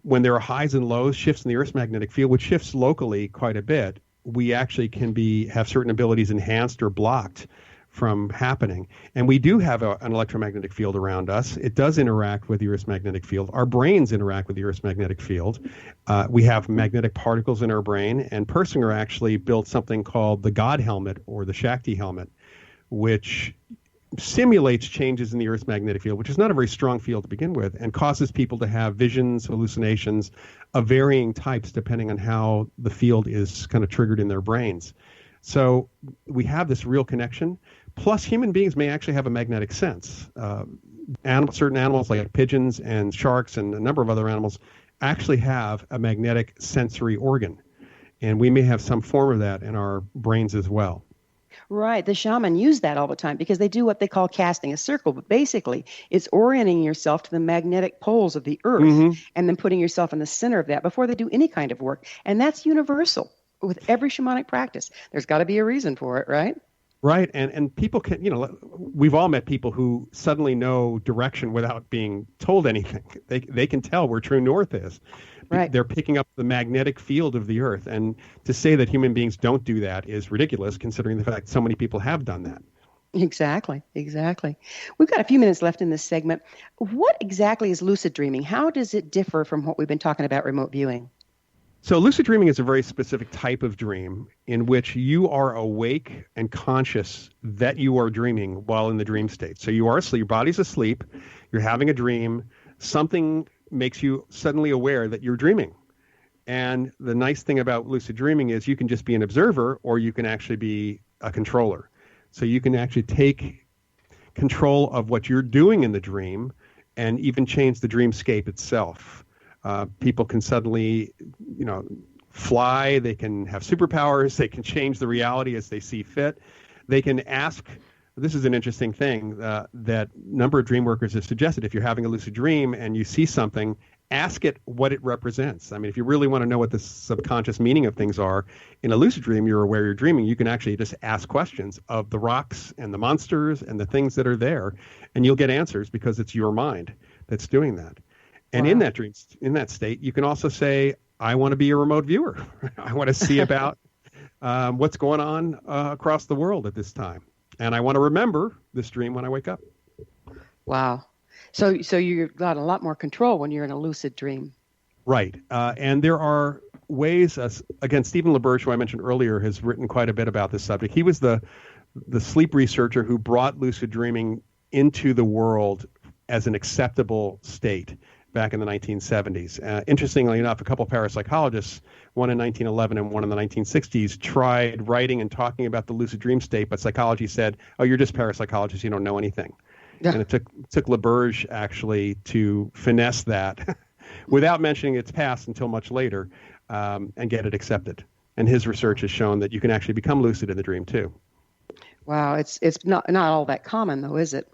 [SPEAKER 4] when there are highs and lows, shifts in the Earth's magnetic field, which shifts locally quite a bit, we actually can have certain abilities enhanced or blocked from happening. And we do have an electromagnetic field around us. It does interact with the Earth's magnetic field. Our brains interact with the Earth's magnetic field. We have magnetic particles in our brain, and Persinger actually built something called the God helmet or the Shakti helmet, which simulates changes in the Earth's magnetic field, which is not a very strong field to begin with, and causes people to have visions, hallucinations of varying types depending on how the field is kind of triggered in their brains. So we have this real connection. Plus, human beings may actually have a magnetic sense. Certain animals like pigeons and sharks and a number of other animals actually have a magnetic sensory organ. And we may have some form of that in our brains as well.
[SPEAKER 3] Right. The shaman use that all the time because they do what they call casting a circle. But basically, it's orienting yourself to the magnetic poles of the earth and then putting yourself in the center of that before they do any kind of work. And that's universal with every shamanic practice. There's got to be a reason for it, right?
[SPEAKER 4] Right. And people can, we've all met people who suddenly know direction without being told anything. They can tell where true north is. Right. They're picking up the magnetic field of the earth. And to say that human beings don't do that is ridiculous, considering the fact so many people have done that.
[SPEAKER 3] Exactly. We've got a few minutes left in this segment. What exactly is lucid dreaming? How does it differ from what we've been talking about remote viewing?
[SPEAKER 4] So lucid dreaming is a very specific type of dream in which you are awake and conscious that you are dreaming while in the dream state. So you are asleep, your body's asleep, you're having a dream, something makes you suddenly aware that you're dreaming. And the nice thing about lucid dreaming is you can just be an observer or you can actually be a controller. So you can actually take control of what you're doing in the dream and even change the dreamscape itself. People can suddenly, fly. They can have superpowers. They can change the reality as they see fit. They can ask. This is an interesting thing that a number of dream workers have suggested. If you're having a lucid dream and you see something, ask it what it represents. I mean, if you really want to know what the subconscious meaning of things are, in a lucid dream, you're aware you're dreaming. You can actually just ask questions of the rocks and the monsters and the things that are there, and you'll get answers because it's your mind that's doing that. And in that dream, in that state, you can also say, I want to be a remote viewer. I want to see about what's going on across the world at this time. And I want to remember this dream when I wake up.
[SPEAKER 3] Wow. So you've got a lot more control when you're in a lucid dream.
[SPEAKER 4] Right. And there are ways, again, Stephen LaBerge, who I mentioned earlier, has written quite a bit about this subject. He was the sleep researcher who brought lucid dreaming into the world as an acceptable state back in the 1970s. Interestingly enough, a couple of parapsychologists, one in 1911 and one in the 1960s, tried writing and talking about the lucid dream state, but psychology said, oh, you're just parapsychologists, you don't know anything. Yeah. And it took LaBerge actually to finesse that without mentioning its past until much later and get it accepted. And his research has shown that you can actually become lucid in the dream too.
[SPEAKER 3] Wow, it's not all that common though, is it?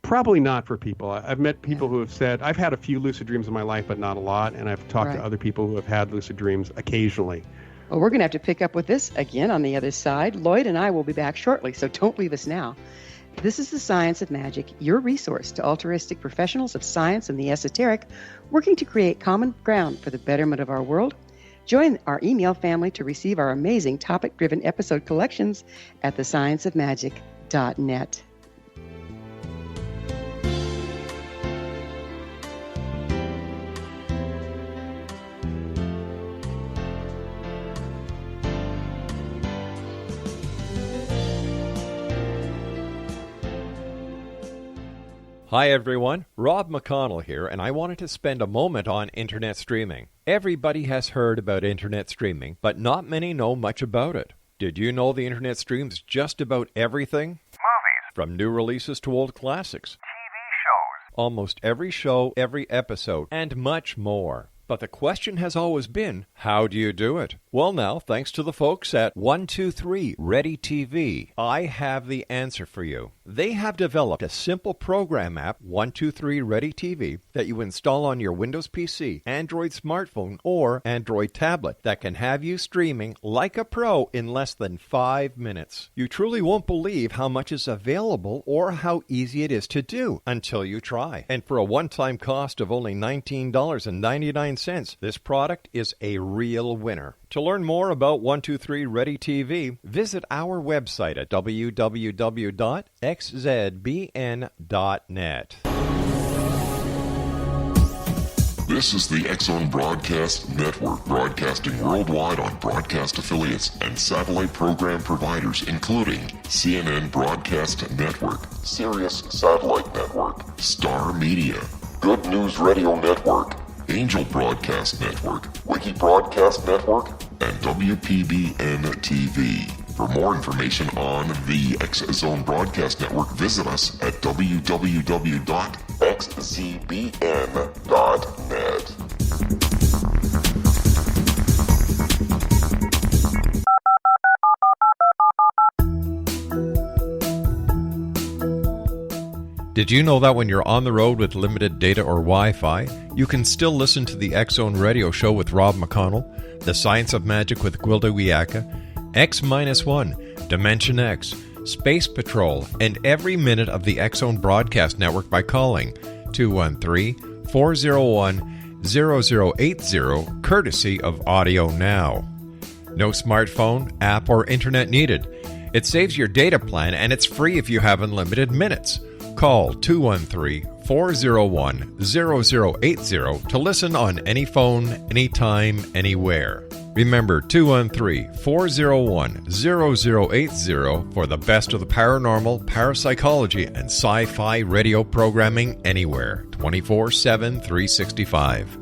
[SPEAKER 4] Probably not for people. I've met people who have said, I've had a few lucid dreams in my life, but not a lot. And I've talked to other people who have had lucid dreams occasionally.
[SPEAKER 3] Well, we're going to have to pick up with this again on the other side. Lloyd and I will be back shortly, so don't leave us now. This is The Science of Magic, your resource to altruistic professionals of science and the esoteric, working to create common ground for the betterment of our world. Join our email family to receive our amazing topic-driven episode collections at thescienceofmagic.net.
[SPEAKER 2] Hi everyone, Rob McConnell here, and I wanted to spend a moment on internet streaming. Everybody has heard about internet streaming, but not many know much about it. Did you know the internet streams just about everything?
[SPEAKER 9] Movies.
[SPEAKER 2] From new releases to old classics.
[SPEAKER 9] TV shows.
[SPEAKER 2] Almost every show, every episode, and much more. But the question has always been, how do you do it? Well now, thanks to the folks at 123 Ready TV, I have the answer for you. They have developed a simple program app, 123 Ready TV, that you install on your Windows PC, Android smartphone, or Android tablet that can have you streaming like a pro in less than 5 minutes. You truly won't believe how much is available or how easy it is to do until you try. And for a one-time cost of only $19.99, this product is a real winner. To learn more about 123 Ready TV, visit our website at www.xzbn.net.
[SPEAKER 1] This is the X-Zone Broadcast Network, broadcasting worldwide on broadcast affiliates and satellite program providers, including CNN Broadcast Network, Sirius Satellite Network, Star Media, Good News Radio Network, Angel Broadcast Network, Wiki Broadcast Network, and WPBN TV. For more information on the X-Zone Broadcast Network, visit us at www.xzbn.net.
[SPEAKER 2] Did you know that when you're on the road with limited data or Wi-Fi, you can still listen to the X-Zone Radio Show with Rob McConnell, The Science of Magic with Gwilda Wiyaka, X-1, Dimension X, Space Patrol, and every minute of the X-Zone Broadcast Network by calling 213-401-0080, courtesy of Audio Now. No smartphone, app, or internet needed. It saves your data plan, and it's free if you have unlimited minutes. Call 213-401-0080 to listen on any phone, anytime, anywhere. Remember 213-401-0080 for the best of the paranormal, parapsychology, and sci-fi radio programming anywhere, 24/7, 365.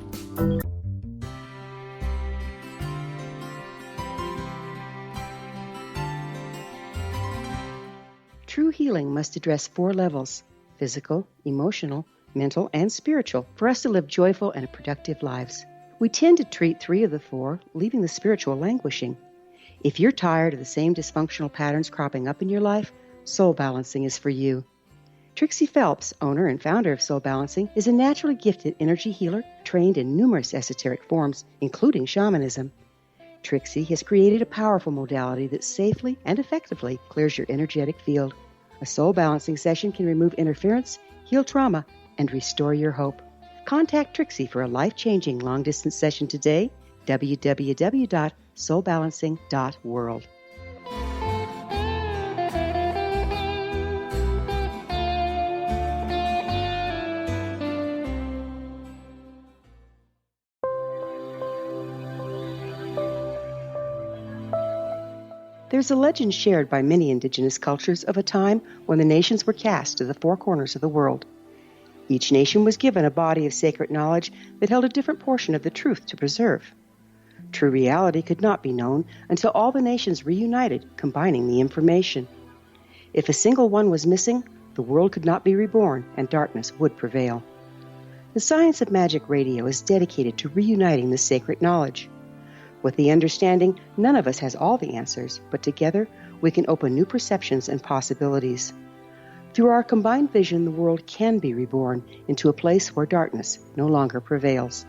[SPEAKER 3] True healing must address 4 levels: physical, emotional, mental, and spiritual, for us to live joyful and productive lives. We tend to treat 3 of the 4, leaving the spiritual languishing. If you're tired of the same dysfunctional patterns cropping up in your life, Soul Balancing is for you. Trixie Phelps, owner and founder of Soul Balancing, is a naturally gifted energy healer trained in numerous esoteric forms, including shamanism. Trixie has created a powerful modality that safely and effectively clears your energetic field. A soul balancing session can remove interference, heal trauma, and restore your hope. Contact Trixie for a life-changing long-distance session today, www.soulbalancing.world. There's a legend shared by many indigenous cultures of a time when the nations were cast to the 4 corners of the world. Each nation was given a body of sacred knowledge that held a different portion of the truth to preserve. True reality could not be known until all the nations reunited, combining the information. If a single one was missing, the world could not be reborn and darkness would prevail. The Science of Magic Radio is dedicated to reuniting the sacred knowledge. With the understanding, none of us has all the answers, but together we can open new perceptions and possibilities. Through our combined vision, the world can be reborn into a place where darkness no longer prevails.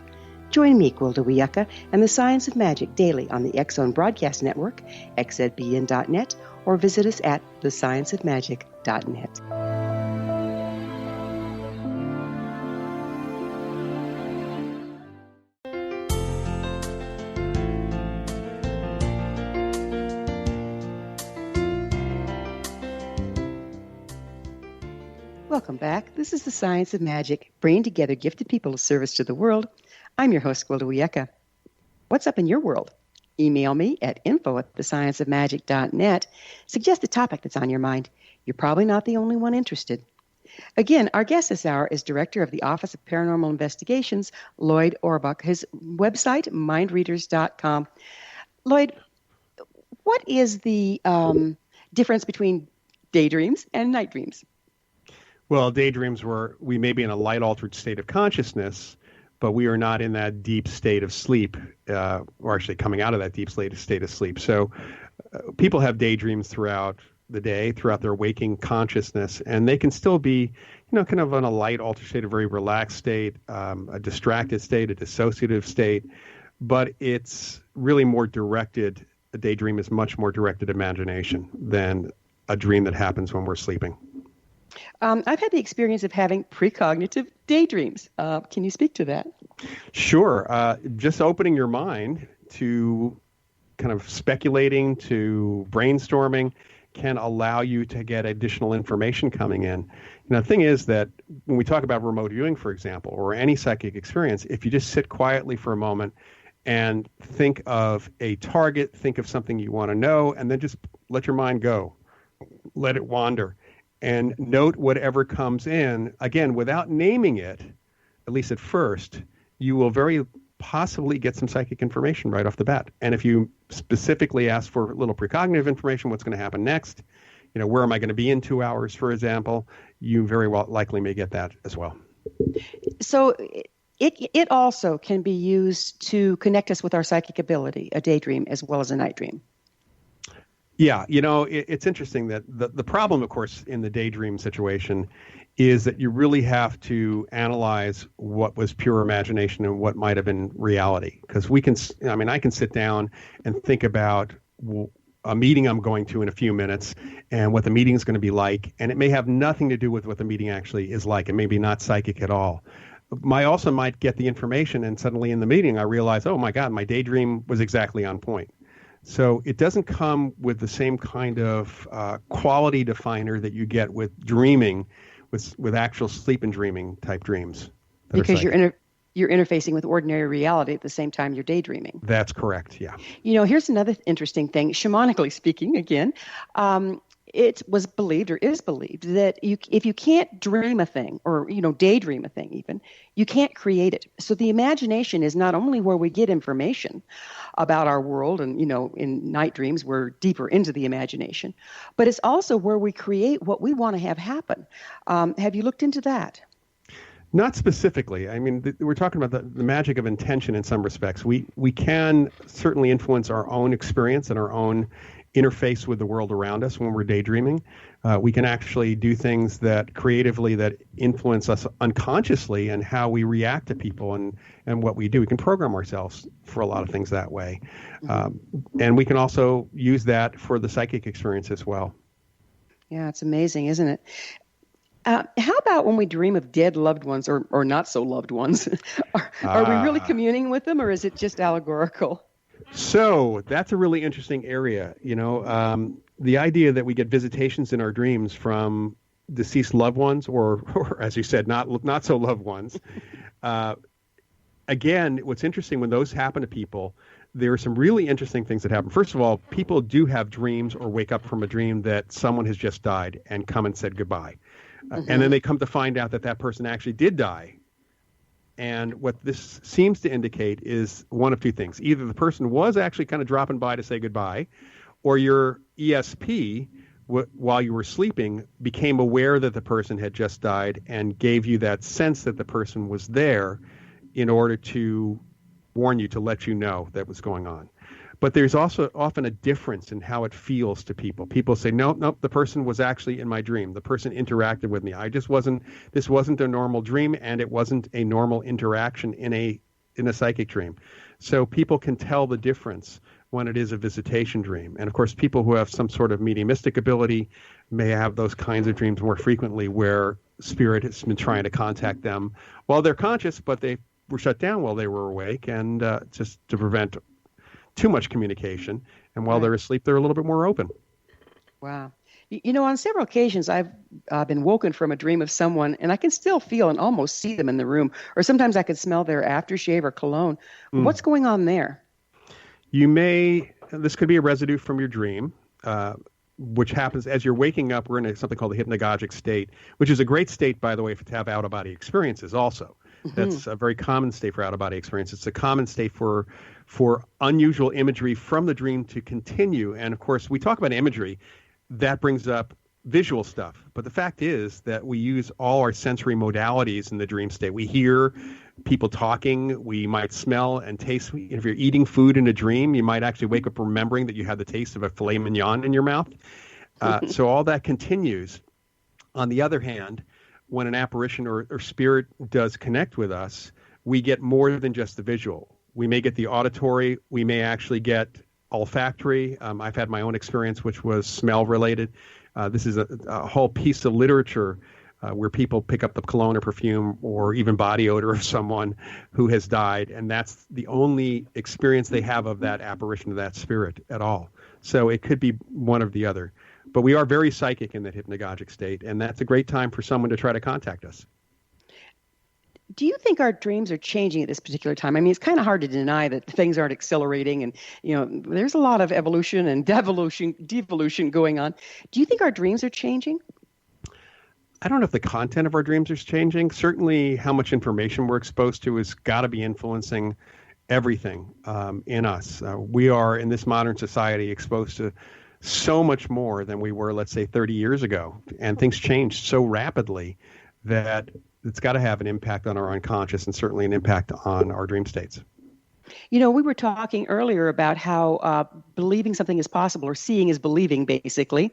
[SPEAKER 3] Join me, Gwilda Wiyaka, and the Science of Magic daily on the X-Zone Broadcast Network, xzbn.net, or visit us at thescienceofmagic.net. Welcome back. This is the Science of Magic, bringing together gifted people of service to the world. I'm your host, Gwilda Wiyaka. What's up in your world? Email me at info@thescienceofmagic.net. Suggest a topic that's on your mind. You're probably not the only one interested. Again, our guest this hour is Director of the Office of Paranormal Investigations, Loyd Auerbach. His website, mindreaders.com. Loyd, what is the difference between daydreams and night dreams?
[SPEAKER 4] Well, daydreams where we may be in a light-altered state of consciousness, but we are not in that deep state of sleep, or actually coming out of that deep state of sleep. So people have daydreams throughout the day, throughout their waking consciousness, and they can still be, kind of in a light-altered state, a very relaxed state, a distracted state, a dissociative state, but it's really more directed. A daydream is much more directed imagination than a dream that happens when we're sleeping.
[SPEAKER 3] I've had the experience of having precognitive daydreams. Can you speak to that?
[SPEAKER 4] Sure. Just opening your mind to kind of speculating to brainstorming can allow you to get additional information coming in. The thing is that when we talk about remote viewing, for example, or any psychic experience, if you just sit quietly for a moment and think of a target, think of something you want to know, and then just let your mind go, let it wander, and note whatever comes in, again, without naming it, at least at first, you will very possibly get some psychic information right off the bat. And if you specifically ask for a little precognitive information, what's going to happen next, where am I going to be in 2 hours, for example, you very well likely may get that as well.
[SPEAKER 3] So it also can be used to connect us with our psychic ability, a daydream as well as a night dream.
[SPEAKER 4] Yeah, it's interesting that the problem, of course, in the daydream situation is that you really have to analyze what was pure imagination and what might have been reality. Because I can sit down and think about a meeting I'm going to in a few minutes and what the meeting is going to be like, and it may have nothing to do with what the meeting actually is like. It may be not psychic at all. I also might get the information, and suddenly in the meeting I realize, oh my God, my daydream was exactly on point. So it doesn't come with the same kind of quality definer that you get with dreaming, with actual sleep and dreaming type dreams.
[SPEAKER 3] Because you're interfacing with ordinary reality at the same time you're daydreaming.
[SPEAKER 4] That's correct, yeah.
[SPEAKER 3] Here's another interesting thing. Shamanically speaking, again, it was believed or is believed that if you can't dream a thing or, daydream a thing even, you can't create it. So the imagination is not only where we get information about our world and, in night dreams, we're deeper into the imagination, but it's also where we create what we want to have happen. Have you looked into that?
[SPEAKER 4] Not specifically. I mean, we're talking about the magic of intention in some respects. We can certainly influence our own experience and our own interface with the world around us when we're daydreaming. We can actually do things that creatively that influence us unconsciously and how we react to people and what we do. We can program ourselves for a lot of things that way. And we can also use that for the psychic experience as well.
[SPEAKER 3] Yeah, it's amazing, isn't it? How about when we dream of dead loved ones or not so loved ones? Are we really communing with them, or is it just allegorical?
[SPEAKER 4] So that's a really interesting area. The idea that we get visitations in our dreams from deceased loved ones, or as you said, not so loved ones. Again, what's interesting when those happen to people, there are some really interesting things that happen. First of all, people do have dreams or wake up from a dream that someone has just died and come and said goodbye. And then they come to find out that person actually did die. And what this seems to indicate is one of two things. Either the person was actually kind of dropping by to say goodbye, or your ESP, while you were sleeping, became aware that the person had just died and gave you that sense that the person was there in order to warn you, to let you know that was going on. But there's also often a difference in how it feels to people. People say, nope, the person was actually in my dream. The person interacted with me. This wasn't a normal dream, and it wasn't a normal interaction in a psychic dream. So people can tell the difference when it is a visitation dream. And of course, people who have some sort of mediumistic ability may have those kinds of dreams more frequently, where spirit has been trying to contact them while they're conscious, but they were shut down while they were awake, and just to prevent too much communication, and while they're asleep, they're a little bit more open.
[SPEAKER 3] Wow. On several occasions, I've been woken from a dream of someone, and I can still feel and almost see them in the room, or sometimes I could smell their aftershave or cologne. What's going on there?
[SPEAKER 4] This could be a residue from your dream, which happens as you're waking up. We're in something called the hypnagogic state, which is a great state, by the way, to have out-of-body experiences also. That's a very common state for out-of-body experience. It's a common state for unusual imagery from the dream to continue. And of course, we talk about imagery. That brings up visual stuff. But the fact is that we use all our sensory modalities in the dream state. We hear people talking. We might smell and taste. If you're eating food in a dream, you might actually wake up remembering that you had the taste of a filet mignon in your mouth. So all that continues. On the other hand, when an apparition or spirit does connect with us, we get more than just the visual. We may get the auditory. We may actually get olfactory. I've had my own experience, which was smell related. This is a whole piece of literature where people pick up the cologne or perfume or even body odor of someone who has died, and that's the only experience they have of that apparition of that spirit at all. So it could be one or the other. But we are very psychic in that hypnagogic state, and that's a great time for someone to try to contact us.
[SPEAKER 3] Do you think our dreams are changing at this particular time? I mean, it's kind of hard to deny that things aren't accelerating, and there's a lot of evolution and devolution going on. Do you think our dreams are changing?
[SPEAKER 4] I don't know if the content of our dreams is changing. Certainly, how much information we're exposed to has got to be influencing everything in us. We are, in this modern society, exposed to so much more than we were, let's say, 30 years ago. And things changed so rapidly that it's got to have an impact on our unconscious and certainly an impact on our dream states.
[SPEAKER 3] We were talking earlier about how believing something is possible, or seeing is believing, basically,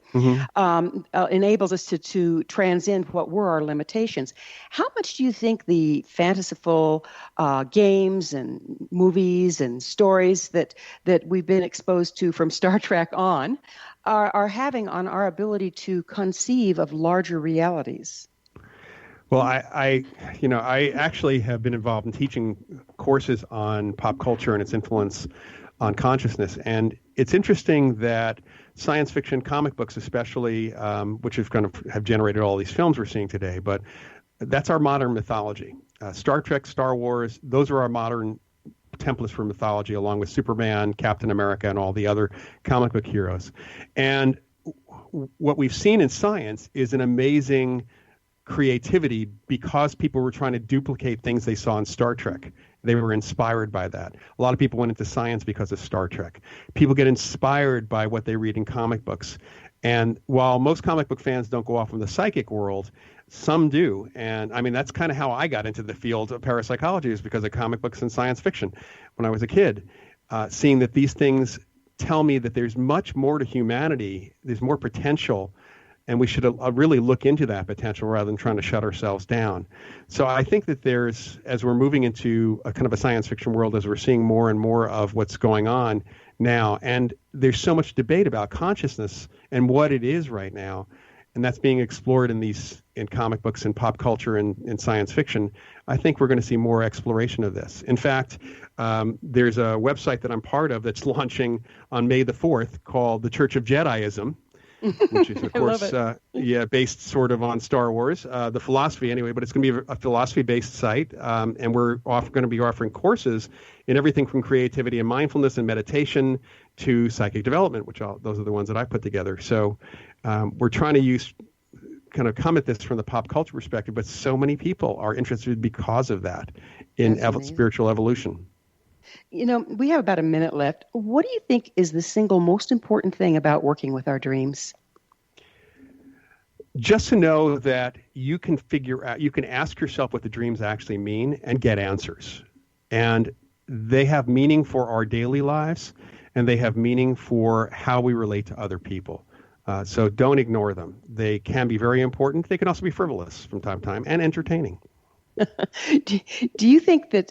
[SPEAKER 3] enables us to transcend what were our limitations. How much do you think the fanciful games and movies and stories that we've been exposed to from Star Trek on are having on our ability to conceive of larger realities?
[SPEAKER 4] Well, I actually have been involved in teaching courses on pop culture and its influence on consciousness. And it's interesting that science fiction, comic books especially, which have generated all these films we're seeing today, but that's our modern mythology. Star Trek, Star Wars, those are our modern templates for mythology, along with Superman, Captain America, and all the other comic book heroes. And what we've seen in science is an amazing creativity because people were trying to duplicate things they saw in Star Trek. They were inspired by that. A lot of people went into science because of Star Trek. People get inspired by what they read in comic books. And while most comic book fans don't go off in the psychic world, some do. And I mean, that's kind of how I got into the field of parapsychology, is because of comic books and science fiction when I was a kid, seeing that these things tell me that there's much more to humanity, there's more potential, and we should really look into that potential rather than trying to shut ourselves down. So I think that as we're moving into a kind of a science fiction world, as we're seeing more and more of what's going on now, and there's so much debate about consciousness and what it is right now, and that's being explored in comic books and pop culture and in science fiction, I think we're going to see more exploration of this. In fact, there's a website that I'm part of that's launching on May the 4th called the Church of Jediism, which is, of course, based sort of on Star Wars, the philosophy anyway, but it's going to be a philosophy-based site, and we're going to be offering courses in everything from creativity and mindfulness and meditation to psychic development, those are the ones that I put together. So we're trying to come at this from the pop culture perspective, but so many people are interested because of that in spiritual evolution.
[SPEAKER 3] We have about a minute left. What do you think is the single most important thing about working with our dreams?
[SPEAKER 4] Just to know that you can ask yourself what the dreams actually mean and get answers. And they have meaning for our daily lives, and they have meaning for how we relate to other people. So don't ignore them. They can be very important. They can also be frivolous from time to time and entertaining.
[SPEAKER 3] Do you think that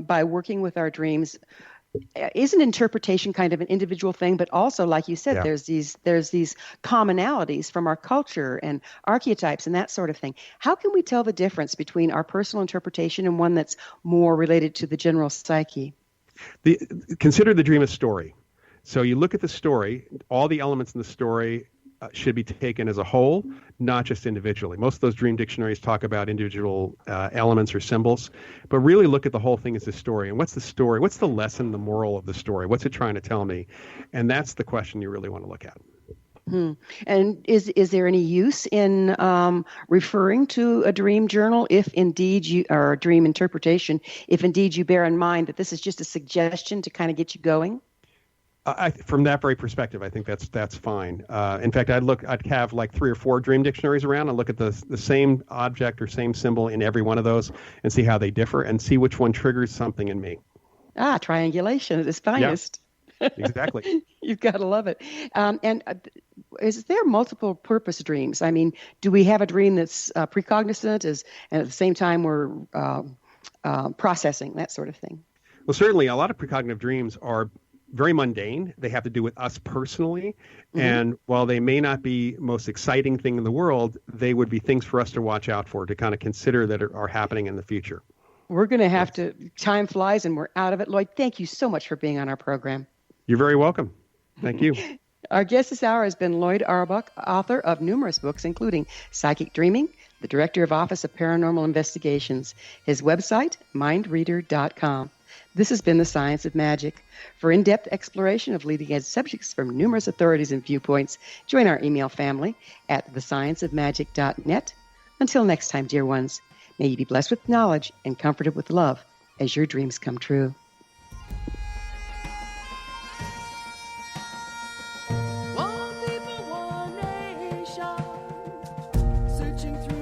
[SPEAKER 3] by working with our dreams, isn't interpretation kind of an individual thing, but also, like you said, there's these commonalities from our culture and archetypes and that sort of thing. How can we tell the difference between our personal interpretation and one that's more related to the general psyche?
[SPEAKER 4] Consider the dream a story. So you look at the story, all the elements in the story should be taken as a whole, not just individually. Most of those dream dictionaries talk about individual elements or symbols, but really look at the whole thing as a story. And what's the story? What's the lesson, the moral of the story? What's it trying to tell me? And that's the question you really want to look at.
[SPEAKER 3] And is there any use in referring to a dream journal if indeed or a dream interpretation, if indeed you bear in mind that this is just a suggestion to kind of get you going?
[SPEAKER 4] From that very perspective, I think that's fine. In fact, I'd have like 3 or 4 dream dictionaries around and look at the same object or same symbol in every one of those and see how they differ and see which one triggers something in me.
[SPEAKER 3] Triangulation at its finest.
[SPEAKER 4] Yeah, exactly.
[SPEAKER 3] You've got to love it. And is there multiple purpose dreams? I mean, do we have a dream that's precognizant and at the same time we're processing, that sort of thing?
[SPEAKER 4] Well, certainly a lot of precognitive dreams are very mundane. They have to do with us personally. And while they may not be most exciting thing in the world, they would be things for us to watch out for, to kind of consider that are happening in the future.
[SPEAKER 3] We're going to have to, time flies and we're out of it. Loyd, thank you so much for being on our program.
[SPEAKER 4] You're very welcome. Thank you.
[SPEAKER 3] Our guest this hour has been Loyd Auerbach, author of numerous books, including Psychic Dreaming, the Director of Office of Paranormal Investigations. His website, mindreader.com. This has been The Science of Magic. For in-depth exploration of leading-edge subjects from numerous authorities and viewpoints, join our email family at thescienceofmagic.net. Until next time, dear ones, may you be blessed with knowledge and comforted with love as your dreams come true.
[SPEAKER 10] One people, one nation, searching through